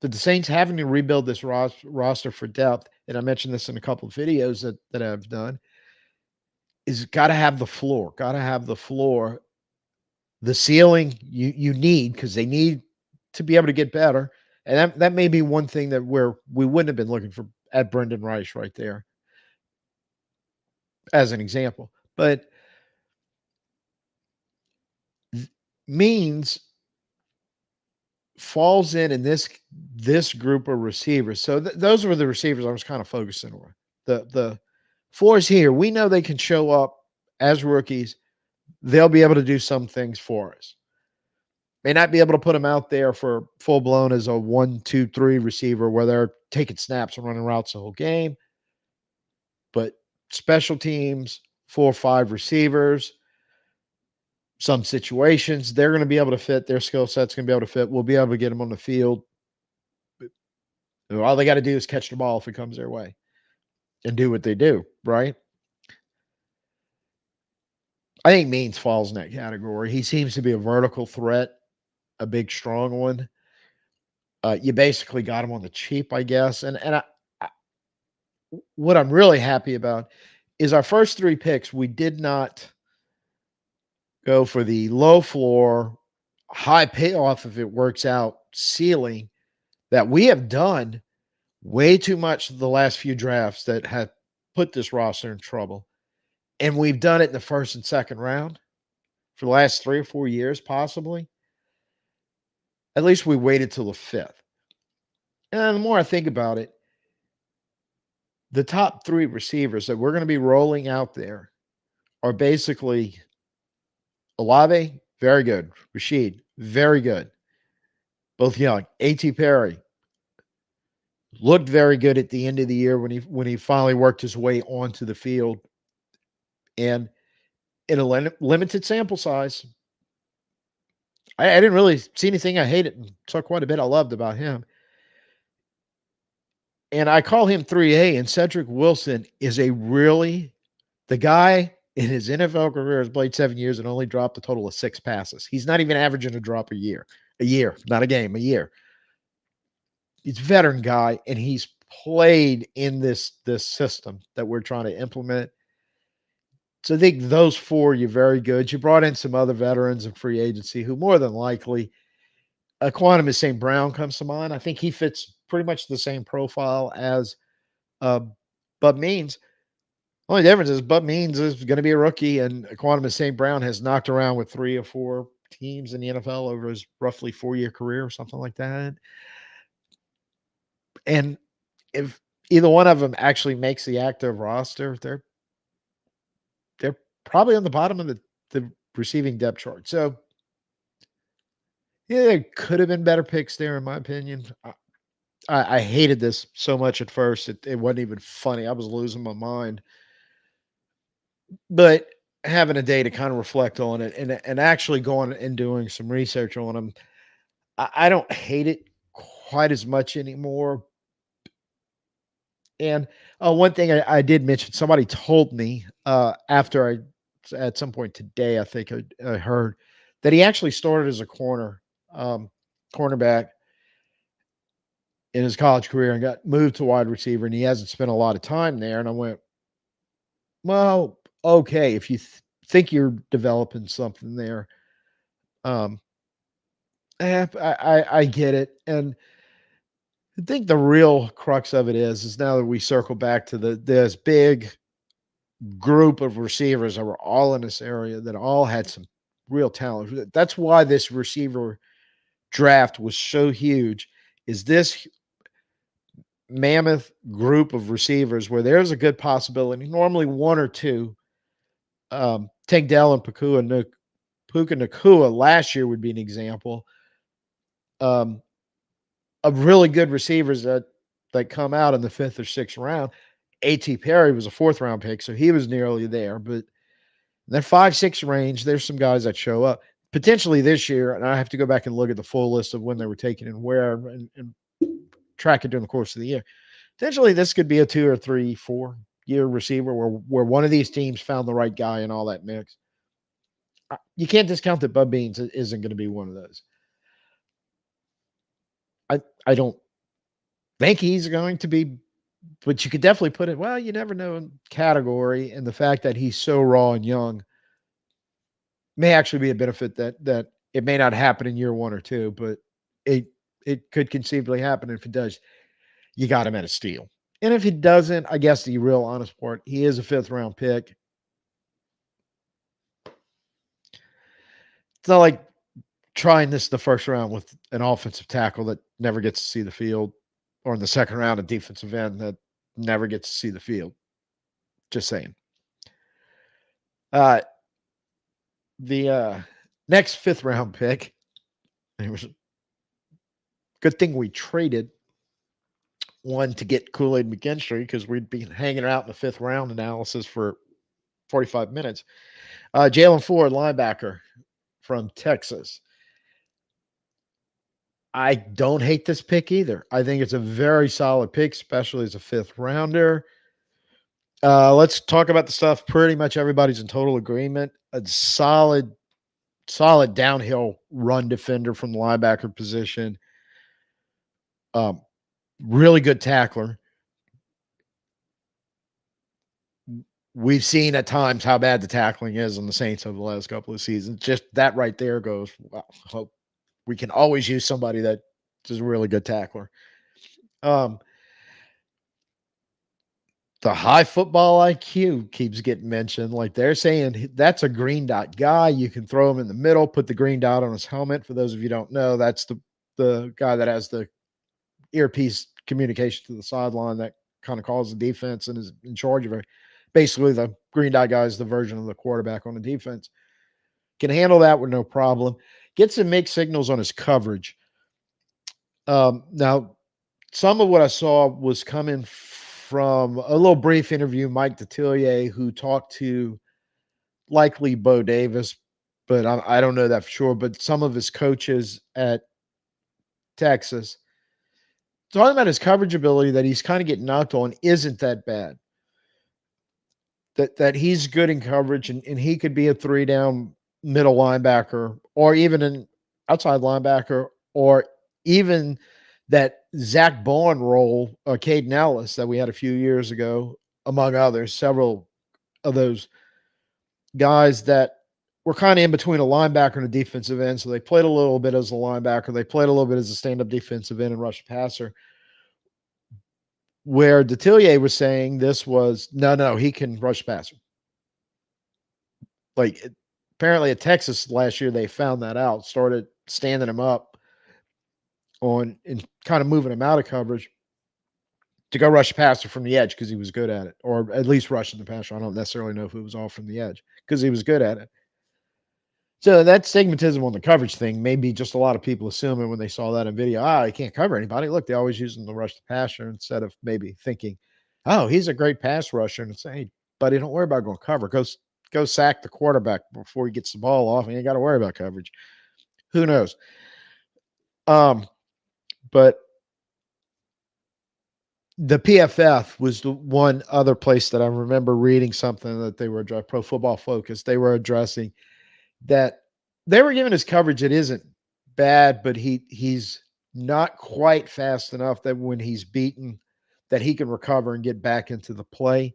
the Saints having to rebuild this roster for depth, and I mentioned this in a couple of videos that I've done, is got to have the floor. Got to have the floor the ceiling you need, because they need to be able to get better. And that may be one thing that where we wouldn't have been looking for at Brendan Rice right there as an example. But Means falls in this group of receivers. So those were the receivers I was kind of focusing on. The fours here, we know they can show up as rookies. They'll be able to do some things for us. May not be able to put them out there for full blown as a 1, 2, 3 receiver where they're taking snaps and running routes the whole game. But special teams, 4 or 5 receivers, some situations, they're going to be able to fit. Their skill set's going to be able to fit. We'll be able to get them on the field. All they got to do is catch the ball if it comes their way and do what they do, right? I think Means falls in that category. He seems to be a vertical threat, a big, strong one. You basically got him on the cheap, I guess. And what I'm really happy about is our first 3 picks, we did not go for the low floor, high payoff if it works out ceiling that we have done way too much the last few drafts that have put this roster in trouble. And we've done it in the first and second round for the last 3 or 4 years, possibly. At least we waited till the 5th. And the more I think about it, the top 3 receivers that we're going to be rolling out there are basically Olave, very good. Rashid, very good. Both young. A.T. Perry looked very good at the end of the year when he finally worked his way onto the field. And in a limited sample size, I didn't really see anything I hated and saw quite a bit I loved about him. And I call him 3A, and Cedric Wilson is the guy in his NFL career has played 7 years and only dropped a total of 6 passes. He's not even averaging a drop a year, not a game, a year. He's a veteran guy, and he's played in this system that we're trying to implement. So I think those 4, you're very good. You brought in some other veterans in free agency who more than likely, Quantum St. Brown comes to mind. I think he fits pretty much the same profile as Bub Means. Only difference is Bub Means is going to be a rookie, and Quantum St. Brown has knocked around with 3 or 4 teams in the NFL over his roughly 4-year career or something like that. And if either one of them actually makes the active roster, they're probably on the bottom of the receiving depth chart. So yeah, there could have been better picks there, in my opinion. I hated this so much at first. It wasn't even funny. I was losing my mind. But having a day to kind of reflect on it and actually going and doing some research on them, I don't hate it quite as much anymore. And one thing I did mention, somebody told me after at some point today, I think I heard that he actually started as a cornerback in his college career and got moved to wide receiver, and he hasn't spent a lot of time there. And I went, well, okay, if you think you're developing something there, um, I get it. And I think the real crux of it is now that we circle back to this big group of receivers that were all in this area that all had some real talent. That's why this receiver draft was so huge. Is this mammoth group of receivers where there's a good possibility, normally 1 or 2, Tank Dell and Puka Nakua last year would be an example of really good receivers that come out in the 5th or 6th round. A.T. Perry was a 4th round pick, so he was nearly there. But in that 5-6 range, there's some guys that show up potentially this year, and I have to go back and look at the full list of when they were taken and where, and track it during the course of the year. Potentially, this could be a 2 or 3, 4-year receiver where one of these teams found the right guy in all that mix. You can't discount that Bub Means isn't going to be one of those. I don't think he's going to be, but you could definitely put it, well, you never know, in category, and the fact that he's so raw and young may actually be a benefit that it may not happen in year 1 or 2, but it it could conceivably happen. If it does, you got him at a steal. And if he doesn't, I guess the real honest part, he is a 5th round pick. It's not like trying this in the first round with an offensive tackle that never gets to see the field, or in the second round, a defensive end that never gets to see the field. Just saying. Uh, the next 5th round pick, it was a good thing we traded one to get Kool-Aid McKinstry, because we'd been hanging out in the 5th round analysis for 45 minutes. Jaylan Ford, linebacker from Texas. I don't hate this pick either. I think it's a very solid pick, especially as a 5th rounder. Let's talk about the stuff pretty much everybody's in total agreement. A solid downhill run defender from the linebacker position. Really good tackler. We've seen at times how bad the tackling is on the Saints over the last couple of seasons. Just that right there goes, wow, we can always use somebody that is a really good tackler. The high football IQ keeps getting mentioned. Like, they're saying that's a green dot guy. You can throw him in the middle, put the green dot on his helmet. For those of you who don't know, that's the guy that has the earpiece communication to the sideline that kind of calls the defense and is in charge of it. Basically, the green dot guy is the version of the quarterback on the defense. Can handle that with no problem. Gets some mixed signals on his coverage. Now, some of what I saw was coming from a little brief interview, Mike Detillier, who talked to likely Bo Davis, but I don't know that for sure. But some of his coaches at Texas, talking about his coverage ability that he's kind of getting knocked on isn't that bad. That he's good in coverage, and he could be a 3-down middle linebacker, or even an outside linebacker, or even that Zach Bond role, Caden Ellis, that we had a few years ago, among others, several of those guys that were kind of in between a linebacker and a defensive end. So they played a little bit as a linebacker. They played a little bit as a stand-up defensive end and rush passer. Where Detillier was saying this was, no, he can rush passer. Like, apparently at Texas last year, they found that out, started standing him up on and kind of moving him out of coverage to go rush passer from the edge because he was good at it, or at least rushing the passer. I don't necessarily know if it was all from the edge because he was good at it. So that stigmatism on the coverage thing may be just a lot of people assuming when they saw that in video, he can't cover anybody. Look, they always use him to rush the passer instead of maybe thinking, oh, he's a great pass rusher, and say, hey, buddy, don't worry about going cover. Go sack the quarterback before he gets the ball off, and you ain't got to worry about coverage. Who knows? But the PFF was the one other place that I remember reading something that they were Pro Football Focus. They were addressing that they were giving his coverage. It isn't bad, but he's not quite fast enough that when he's beaten, that he can recover and get back into the play.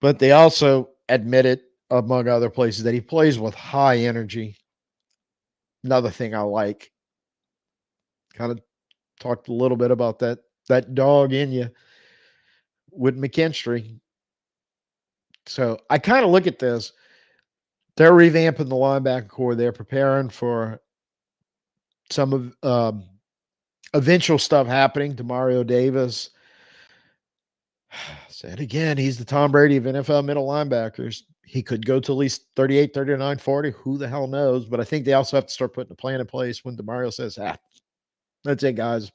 But they also admitted, among other places, that he plays with high energy. Another thing I like. Kind of talked a little bit about that dog in you with McKinstry. So I kind of look at this. They're revamping the linebacker core. They're preparing for some of eventual stuff happening to Mario Davis. Said again, he's the Tom Brady of NFL middle linebackers. He could go to at least 38, 39, 40. Who the hell knows? But I think they also have to start putting a plan in place when DeMario says, that's it, guys.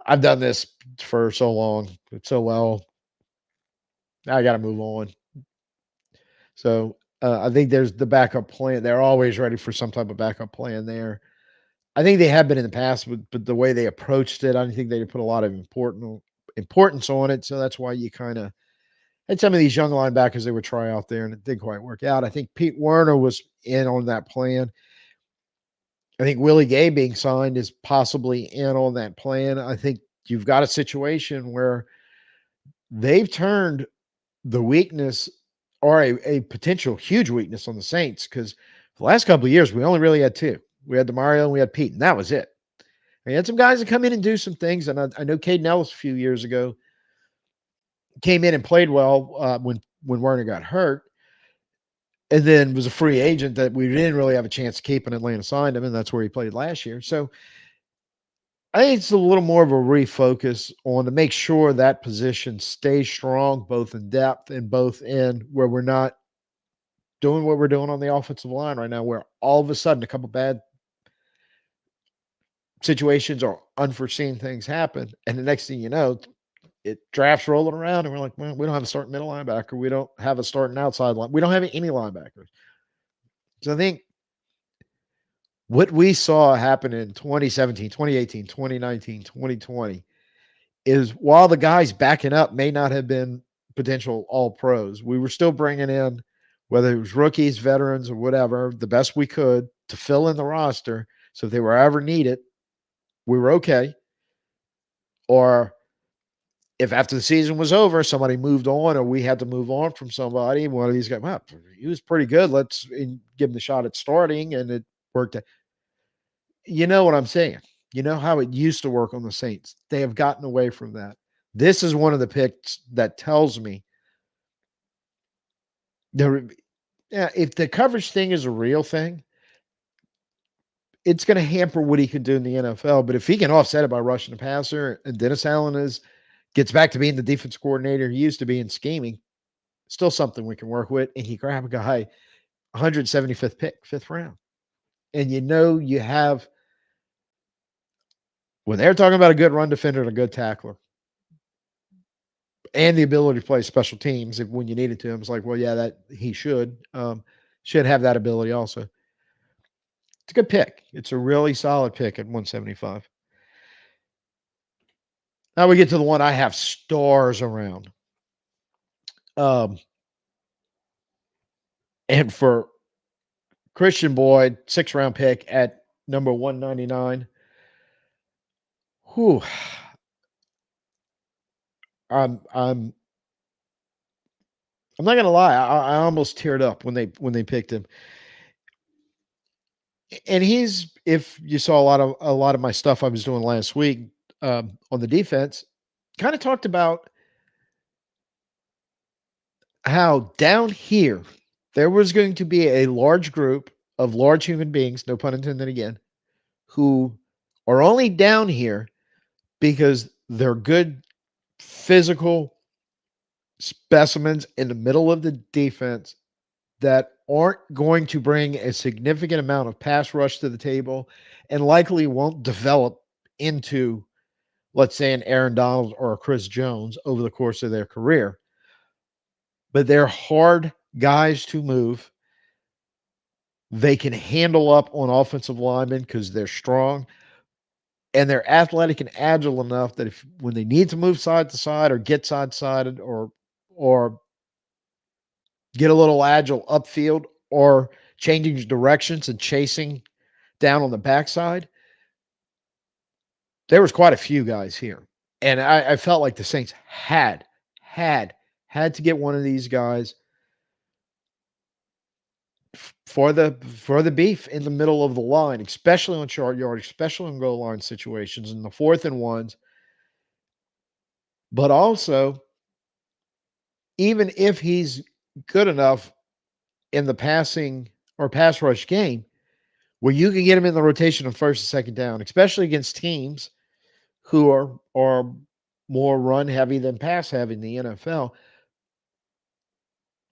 I've done this for so long, so well. I got to move on. So I think there's the backup plan. They're always ready for some type of backup plan there. I think they have been in the past, but the way they approached it, I don't think they put a lot of importance on it. So that's why you kind of had some of these young linebackers they would try out there, and it didn't quite work out. I think Pete Werner was in on that plan. I think Willie Gay being signed is possibly in on that plan. I think you've got a situation where they've turned the weakness or a potential huge weakness on the Saints, because the last couple of years we only really had two. We had DeMario and we had Pete, and that was it. We had some guys that come in and do some things, and I know Caden Ellis a few years ago came in and played well when Werner got hurt, and then was a free agent that we didn't really have a chance to keep, and Atlanta signed him, and that's where he played last year. So I think it's a little more of a refocus on to make sure that position stays strong, both in depth and both in where we're not doing what we're doing on the offensive line right now, where all of a sudden a couple bad situations or unforeseen things happen, and the next thing you know, it drafts rolling around, and we're like, well, we don't have a starting middle linebacker, we don't have a starting outside line, we don't have any linebackers. So I think what we saw happen in 2017, 2018, 2019, 2020 is while the guys backing up may not have been potential all pros, we were still bringing in, whether it was rookies, veterans, or whatever, the best we could to fill in the roster. So if they were ever needed, we were okay. Or if after the season was over, somebody moved on or we had to move on from somebody, one of these guys, well, he was pretty good. Let's give him the shot at starting. And it worked. You know what I'm saying? You know how it used to work on the Saints. They have gotten away from that. This is one of the picks that tells me if the coverage thing is a real thing, it's going to hamper what he can do in the NFL. But if he can offset it by rushing the passer, and Dennis Allen gets back to being the defense coordinator he used to be in scheming, still something we can work with. And he grab a guy, 175th pick, 5th round. And you have, when they're talking about a good run defender and a good tackler, and the ability to play special teams when you need it to him, it's like, well, yeah, that he should have that ability also. It's a good pick. It's a really solid pick at 175. Now we get to the one I have stars around. And for Kristian Boyd, 6th round pick at number 199. Whew. I'm not gonna lie. I almost teared up when they picked him. And he's, if you saw a lot of my stuff I was doing last week on the defense, kind of talked about how down here there was going to be a large group of large human beings, no pun intended again, who are only down here because they're good physical specimens in the middle of the defense that aren't going to bring a significant amount of pass rush to the table and likely won't develop into, let's say, an Aaron Donald or a Chris Jones over the course of their career. But they're hard guys to move. They can handle up on offensive linemen because they're strong. And they're athletic and agile enough that if when they need to move side to side or get side-sided or get a little agile upfield or changing directions and chasing down on the backside, there was quite a few guys here. And I felt like the Saints had to get one of these guys for the beef in the middle of the line, especially on short yardage, especially in goal line situations in the 4th and 1s. But also, even if he's good enough in the passing or pass rush game, where you can get him in the rotation on 1st and 2nd down, especially against teams who are more run heavy than pass heavy in the NFL.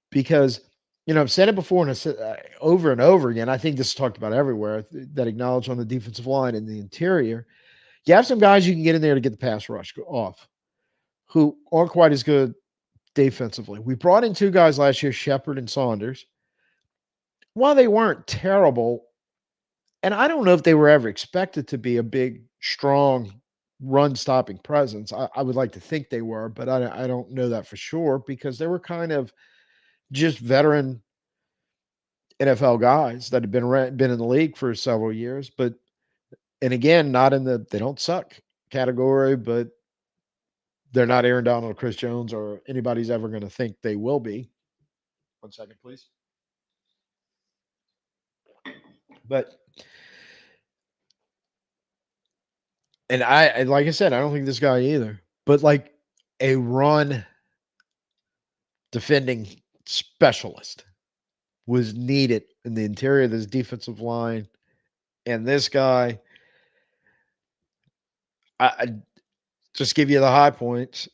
Because, I've said it before and I said over and over again, I think this is talked about everywhere, that acknowledge on the defensive line and the interior, you have some guys you can get in there to get the pass rush off who aren't quite as good defensively. We brought in 2 guys last year, Shepard and Saunders. While they weren't terrible, and I don't know if they were ever expected to be a big, strong, run-stopping presence. I would like to think they were, but I don't know that for sure because they were kind of just veteran NFL guys that had been in the league for several years. And again, not in the they don't suck category, but they're not Aaron Donald or Chris Jones or anybody's ever going to think they will be. 1 second, please. But and like I said, I don't think this guy either. But like a run defending specialist was needed in the interior of this defensive line. And this guy, I just give you the high points.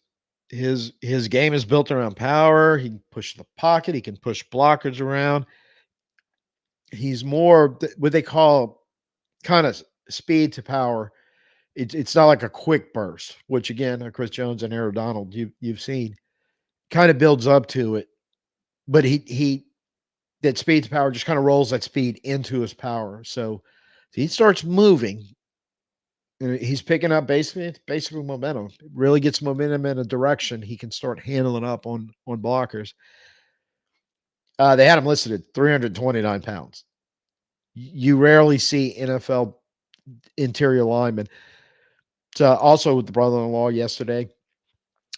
His game is built around power. He can push the pocket. He can push blockers around. He's more what they call kind of speed to power. It's not like a quick burst, which again, Chris Jones and Aaron Donald you've seen kind of builds up to it. But he that speed to power just kind of rolls that speed into his power. So he starts moving. He's picking up basically momentum. It really gets momentum in a direction. He can start handling up on blockers. They had him listed at 329 pounds. You rarely see NFL interior linemen. So also with the brother-in-law yesterday,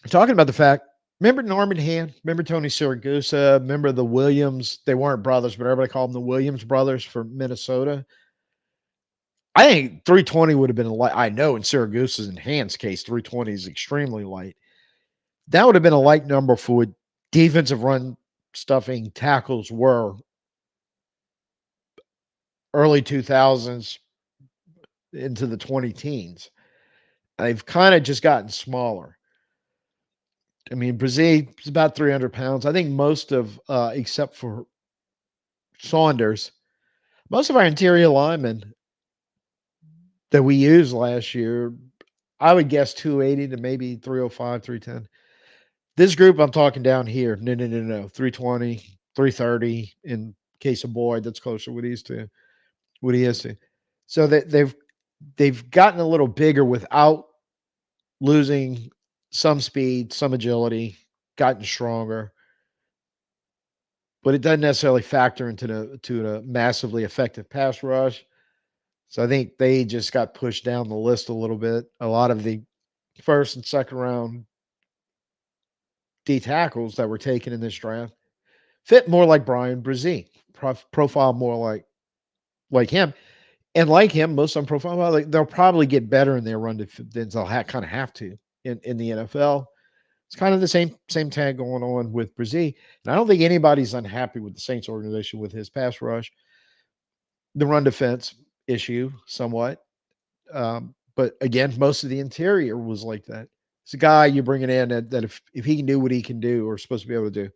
talking about the fact, remember Norman Hand? Remember Tony Siragusa? Remember the Williams? They weren't brothers, but everybody called them the Williams brothers from Minnesota. I think 320 would have been a light. I know in Siragusa's and Hand's case, 320 is extremely light. That would have been a light number for what defensive run stuffing tackles were early 2000s into the 20 teens. They've kind of just gotten smaller. I mean, Brazil is about 300 pounds. I think most of, except for Saunders, most of our interior linemen that we used last year, I would guess 280 to maybe 305, 310. This group I'm talking down here, no. 320, 330 in case of Boyd, that's closer to what he is to. So they've gotten a little bigger without losing some speed, some agility, gotten stronger. But it doesn't necessarily factor into the massively effective pass rush. So I think they just got pushed down the list a little bit. A lot of the first and second round D tackles that were taken in this draft fit more like Brian Brzee, profile more like him. And like him, most of them profile, well, they'll probably get better in their run defense. They'll kind of have to in the NFL. It's kind of the same tag going on with Brzee. And I don't think anybody's unhappy with the Saints organization with his pass rush. The run defense issue somewhat. But again, most of the interior was like that. It's a guy you bring it in that if he can do what he can do or supposed to be able to do,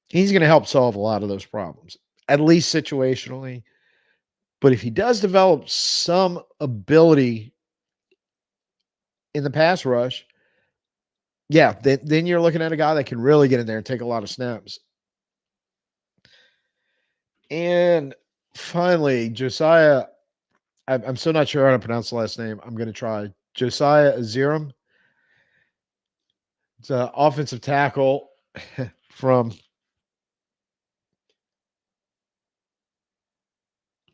he's going to help solve a lot of those problems, at least situationally. But if he does develop some ability in the pass rush, yeah, then you're looking at a guy that can really get in there and take a lot of snaps. And finally, Josiah, I'm still not sure how to pronounce the last name. I'm going to try. Josiah Ezirim. It's an offensive tackle from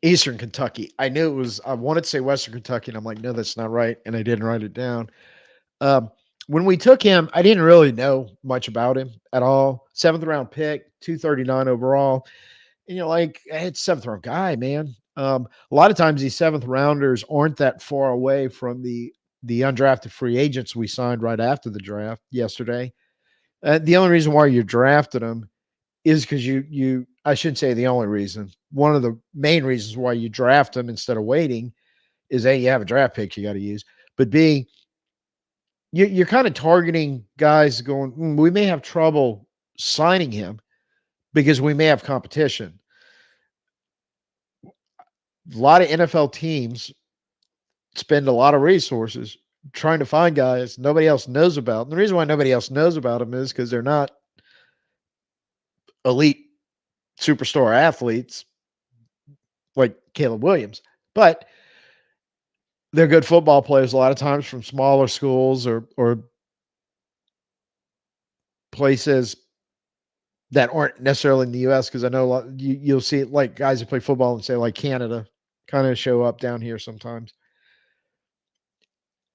Eastern Kentucky. I knew it was, I wanted to say Western Kentucky, and I'm like, no, that's not right. And I didn't write it down. When we took him, I didn't really know much about him at all. 7th round pick, 239 overall. And you're like, hey, it's 7th round guy, man. A lot of times these 7th rounders aren't that far away from the undrafted free agents we signed right after the draft yesterday. The only reason why you drafted them is because I shouldn't say the only reason. One of the main reasons why you draft them instead of waiting is A, you have a draft pick you got to use, but B, you're kind of targeting guys going, we may have trouble signing him because we may have competition. A lot of NFL teams spend a lot of resources trying to find guys nobody else knows about. And the reason why nobody else knows about them is because they're not elite superstar athletes like Caleb Williams, but they're good football players a lot of times from smaller schools or places that aren't necessarily in the U.S. Because I know a lot, you'll see it like guys who play football and say like Canada kind of show up down here sometimes.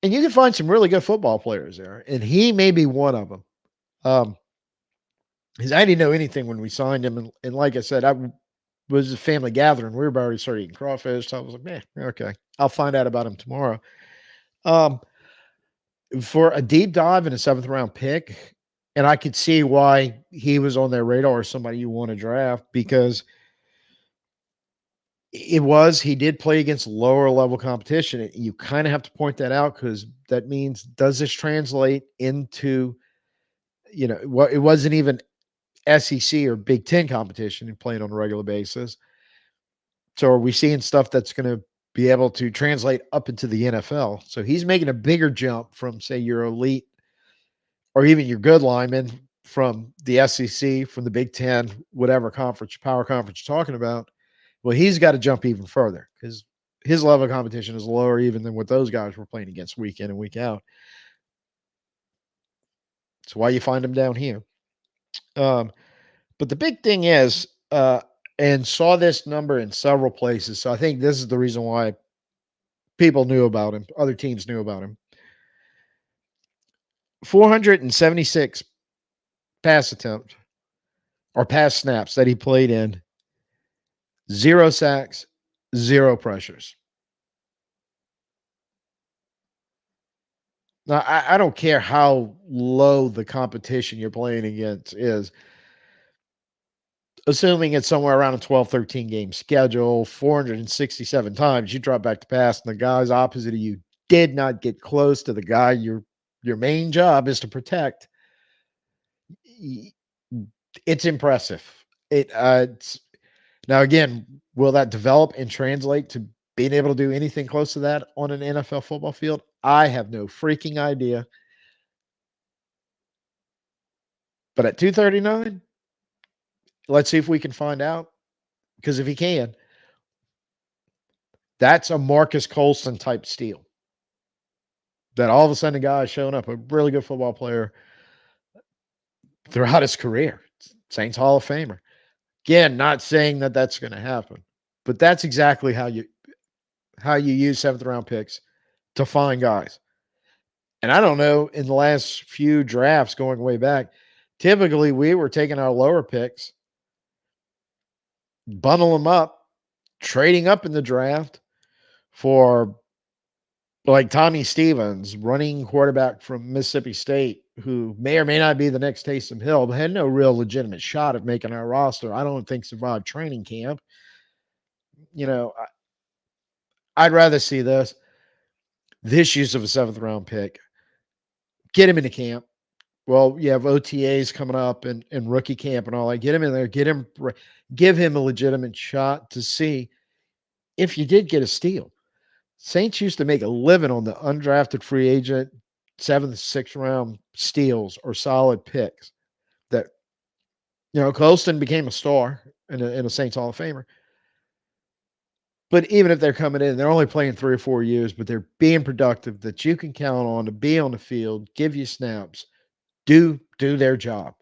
And you can find some really good football players there, and he may be one of them. Because I didn't know anything when we signed him, and like I said, was a family gathering. We were already started eating crawfish, so I was like, man, okay, I'll find out about him tomorrow. Um, for a deep dive in a seventh round pick, and I could see why he was on their radar as somebody you want to draft because he did play against lower level competition. You kind of have to point that out because that means does this translate into what it wasn't even SEC or Big Ten competition and playing on a regular basis. So are we seeing stuff that's going to be able to translate up into the NFL? So he's making a bigger jump from say your elite or even your good lineman from the SEC, from the Big Ten, whatever conference, power conference you're talking about. Well, he's got to jump even further because his level of competition is lower even than what those guys were playing against week in and week out. That's why you find him down here. But the big thing is, and saw this number in several places. So I think this is the reason why people knew about him. Other teams knew about him. 476 pass attempts or pass snaps that he played in, 0 sacks, 0 pressures. Now, I don't care how low the competition you're playing against is, assuming it's somewhere around a 12, 13 game schedule, 467 times you drop back to pass, and the guys opposite of you did not get close to the guy your main job is to protect. It's impressive. It's now again, will that develop and translate to being able to do anything close to that on an NFL football field? I have no freaking idea. But at 239, let's see if we can find out. Because if he can, that's a Marcus Colston type steal. That all of a sudden a guy is showing up, a really good football player throughout his career. Saints Hall of Famer. Again, not saying that that's going to happen, but that's exactly how you use seventh round picks to find guys. And I don't know, in the last few drafts going way back, typically we were taking our lower picks, bundle them up, trading up in the draft for like Tommy Stevens, running quarterback from Mississippi State, who may or may not be the next Taysom Hill, but had no real legitimate shot at making our roster. I don't think survived training camp. You know, I'd rather see this use of a seventh round pick, get him into camp. Well, you have OTAs coming up and rookie camp and all that. Get him in there, give him a legitimate shot to see if you did get a steal. Saints used to make a living on the undrafted free agent, seventh, sixth round steals or solid picks. That Colston became a star and a Saints Hall of Famer. But even if they're coming in, they're only playing 3 or 4 years, but they're being productive that you can count on to be on the field, give you snaps, do their job.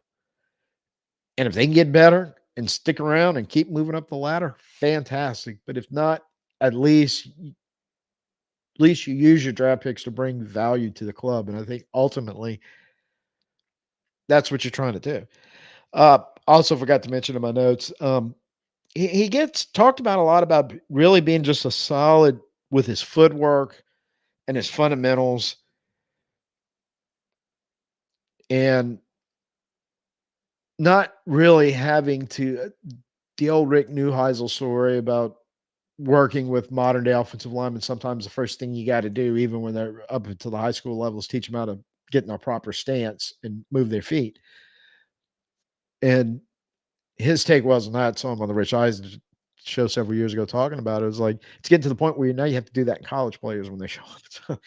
And if they can get better and stick around and keep moving up the ladder, fantastic. But if not, at least you use your draft picks to bring value to the club. And I think ultimately that's what you're trying to do. Also forgot to mention in my notes, he gets talked about a lot about really being just a solid with his footwork and his fundamentals. And not really having to the old Rick Neuheisel story about working with modern day offensive linemen. Sometimes the first thing you got to do, even when they're up to the high school level, is teach them how to get in a proper stance and move their feet. And his take wasn't that. So I'm on the Rich Eisen show several years ago talking about it. It was like it's getting to the point where now you have to do that in college players when they show up. So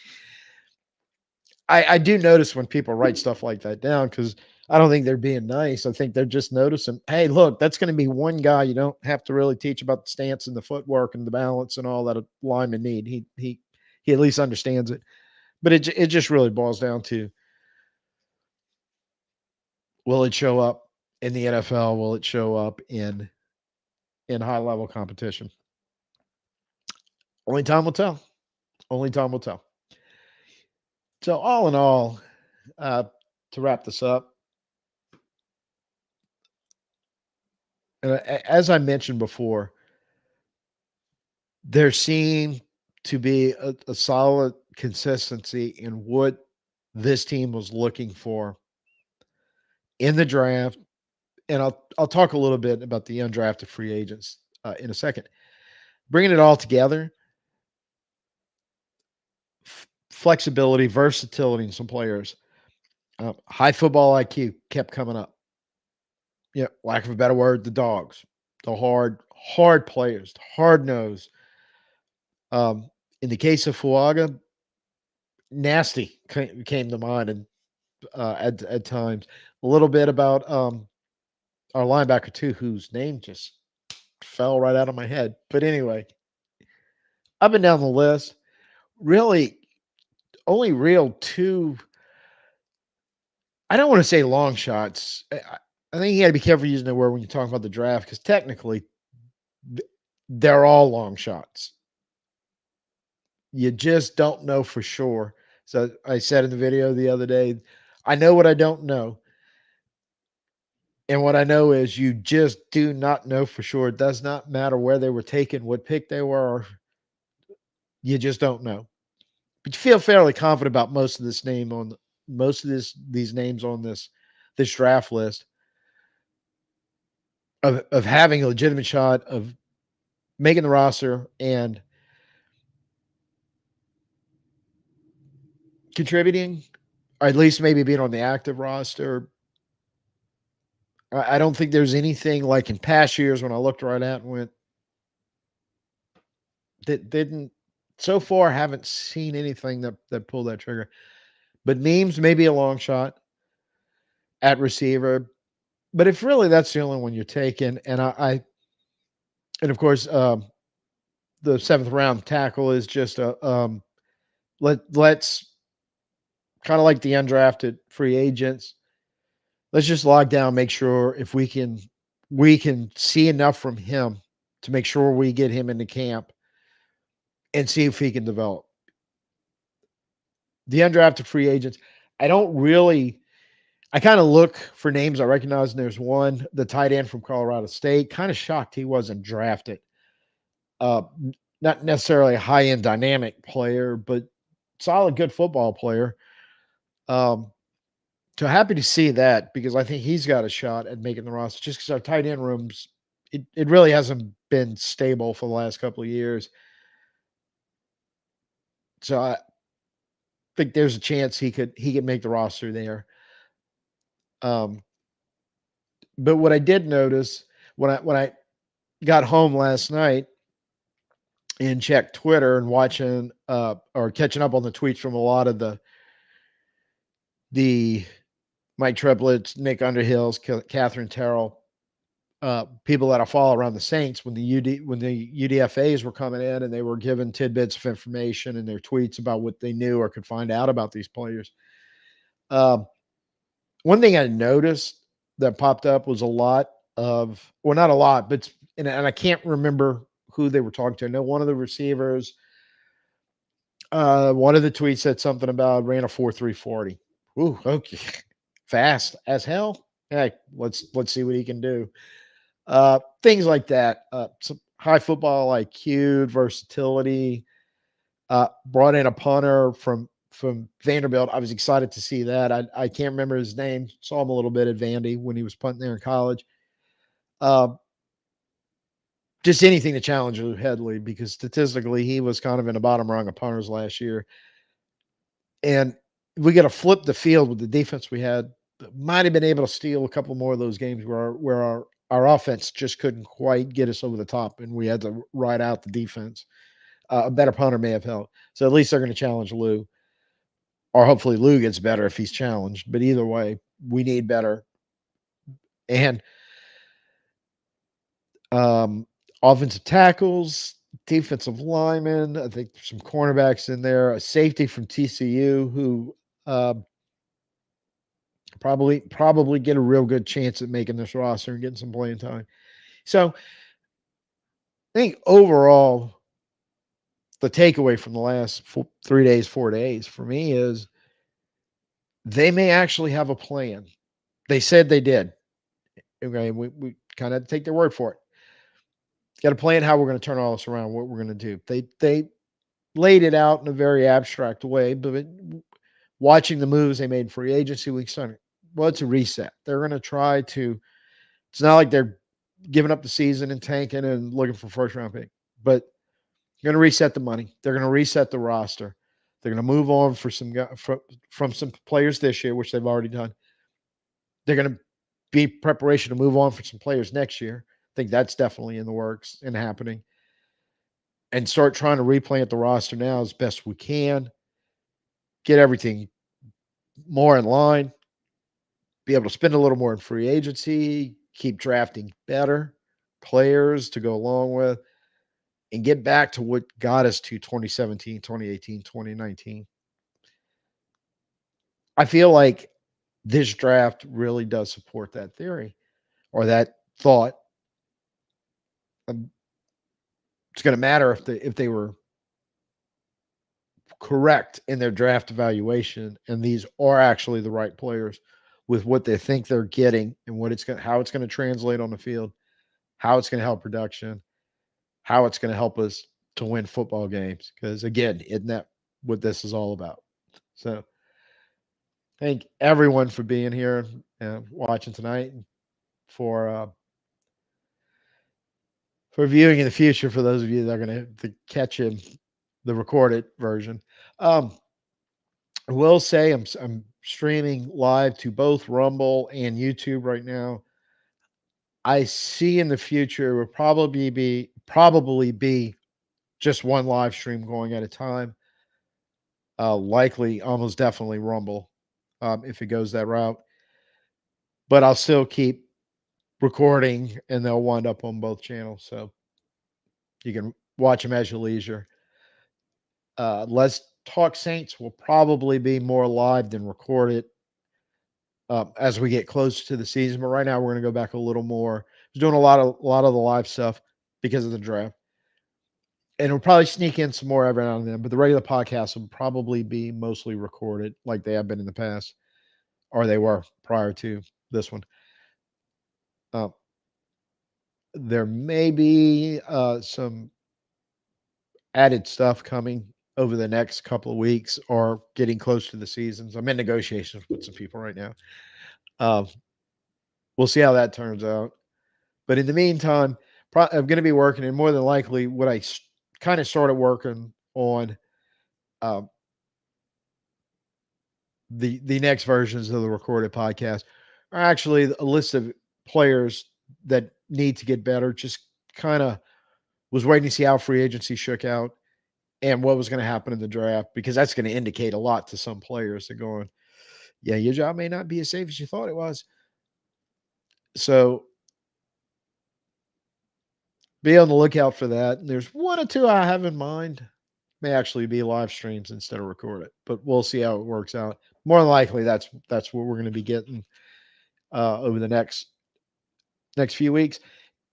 I do notice when people write stuff like that down because I don't think they're being nice. I think they're just noticing, hey, look, that's going to be one guy you don't have to really teach about the stance and the footwork and the balance and all that a lineman need. He at least understands it. But it just really boils down to, will it show up in the NFL? Will it show up in high level competition? Only time will tell. Only time will tell. So all in all, uh, to wrap this up, And as I mentioned before, there seemed to be a solid consistency in what this team was looking for in the draft. And I'll talk a little bit about the undrafted free agents in a second. Bringing it all together, flexibility, versatility in some players, high football IQ kept coming up. Yeah, lack of a better word, the dogs, the hard players, hard nosed. In the case of Fuaga, nasty came to mind, and at times a little bit about our linebacker too, whose name just fell right out of my head. But anyway, up and down the list, really only real two. I don't want to say long shots. I think you got to be careful using the word when you're talking about the draft because technically they're all long shots. You just don't know for sure. So I said in the video the other day, I know what I don't know. And what I know is you just do not know for sure. It does not matter where they were taken, what pick they were. You just don't know. But you feel fairly confident about most of these names on this draft list of having a legitimate shot of making the roster and contributing, or at least maybe being on the active roster. I don't think there's anything like in past years when I looked right at and went, that didn't so far haven't seen anything that pulled that trigger. But Memes may be a long shot at receiver, but if really that's the only one you're taking, and and of course the seventh round tackle is just a let's kind of like the undrafted free agents. Let's just log down, make sure if we can see enough from him to make sure we get him into camp and see if he can develop. The undrafted free agents, I don't really I kind of look for names I recognize, and there's one, the tight end from Colorado State. Kind of shocked he wasn't drafted. Uh, Not necessarily a high end dynamic player, but solid, good football player. Um, so happy to see that because I think he's got a shot at making the roster. Just because our tight end rooms, it really hasn't been stable for the last couple of years. So I think there's a chance he could make the roster there. Um, but what I did notice when I got home last night and checked Twitter and watching or catching up on the tweets from a lot of the Mike Triplets, Nick Underhills, Catherine Terrell, people that I follow around the Saints when the UDFAs were coming in and they were given tidbits of information in their tweets about what they knew or could find out about these players. One thing I noticed that popped up was a lot of, well, not a lot, but and I can't remember who they were talking to. I know one of the receivers. One of the tweets said something about ran a 4.340. Ooh, okay, fast as hell. Hey, let's see what he can do. Things like that. Some high football IQ, versatility. Brought in a punter from Vanderbilt. I was excited to see that. I can't remember his name. Saw him a little bit at Vandy when he was punting there in college. Uh, just anything to challenge Lou Headley because statistically he was kind of in the bottom rung of punters last year. And we got to flip the field with the defense we had. Might have been able to steal a couple more of those games where our offense just couldn't quite get us over the top, and we had to ride out the defense. A better punter may have helped. So at least they're going to challenge Lou, or hopefully Lou gets better if he's challenged. But either way, we need better. And um, offensive tackles, defensive linemen. I think some cornerbacks in there. A safety from TCU who probably get a real good chance at making this roster and getting some playing time. So I think overall, the takeaway from the last 3 days, 4 days for me is they may actually have a plan. They said they did. Okay, we kind of take their word for it. Got to plan how we're going to turn all this around, what we're going to do. They laid it out in a very abstract way, but watching the moves they made in free agency week started, well, it's a reset. They're going to try to. It's not like they're giving up the season and tanking and looking for first round pick, but they're going to reset the money. They're going to reset the roster. They're going to move on for from some players this year, which they've already done. They're going to be preparation to move on for some players next year. I think that's definitely in the works and happening. And start trying to replant the roster now as best we can. Get everything more in line. Be able to spend a little more in free agency. Keep drafting better players to go along with. And get back to what got us to 2017, 2018, 2019. I feel like this draft really does support that theory or that thought. It's going to matter if they were correct in their draft evaluation and these are actually the right players with what they think they're getting and how it's going to translate on the field, how it's going to help production, how it's going to help us to win football games. Because again, isn't that what this is all about? So thank everyone for being here and watching tonight, for viewing in the future. For those of you that are going to catch in the recorded version, I will say I'm streaming live to both Rumble and YouTube right now. I see in the future will probably be just one live stream going at a time. Likely, almost definitely Rumble, if it goes that route. But I'll still keep recording, and they'll wind up on both channels, so you can watch them as you leisure. Let's Talk Saints will probably be more live than recorded as we get closer to the season. But right now, we're going to go back a little more. I was doing a lot of the live stuff because of the draft, and we'll probably sneak in some more every now and then. But the regular podcast will probably be mostly recorded, like they have been in the past, or they were prior to this one. Uh, there may be some added stuff coming over the next couple of weeks or getting close to the seasons. I'm in negotiations with some people right now. We'll see how that turns out. But in the meantime, I'm going to be working, and more than likely, what I kind of started working on um, the next versions of the recorded podcast are actually a list of players that need to get better. Just kind of was waiting to see how free agency shook out and what was going to happen in the draft, because that's going to indicate a lot to some players. They're going, yeah, your job may not be as safe as you thought it was. So be on the lookout for that. And there's one or two I have in mind. May actually be live streams instead of recorded, but we'll see how it works out. More than likely, that's what we're going to be getting over the next few weeks.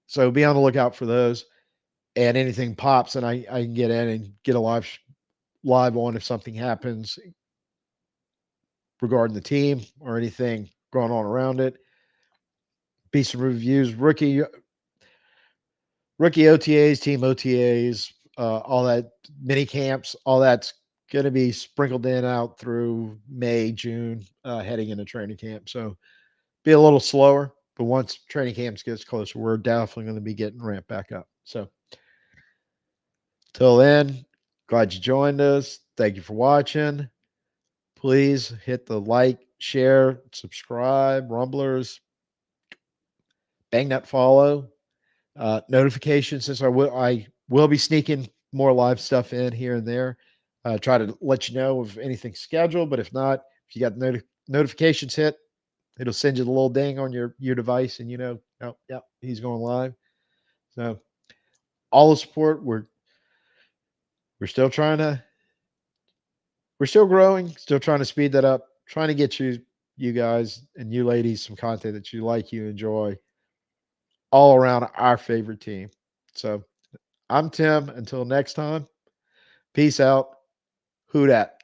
So be on the lookout for those. And anything pops, and I can get in and get a live on if something happens regarding the team or anything going on around it. Be some reviews, rookie OTAs, team OTAs, all that, mini camps, all that's going to be sprinkled in out through May, June, heading into training camp. So be a little slower, but once training camps gets closer, we're definitely going to be getting ramped back up. So till then, glad you joined us. Thank you for watching. Please hit the like, share, subscribe, Rumblers, bang that follow. Notifications, since I will be sneaking more live stuff in here and there. Try to let you know if anything's scheduled, but if not, if you got notifications hit, it'll send you the little ding on your device, and oh, yeah, he's going live. So all the support. We're still we're still growing, still trying to speed that up, trying to get you guys and you ladies some content that you like, you enjoy, all around our favorite team. So I'm Tim. Until next time, peace out. Who dat?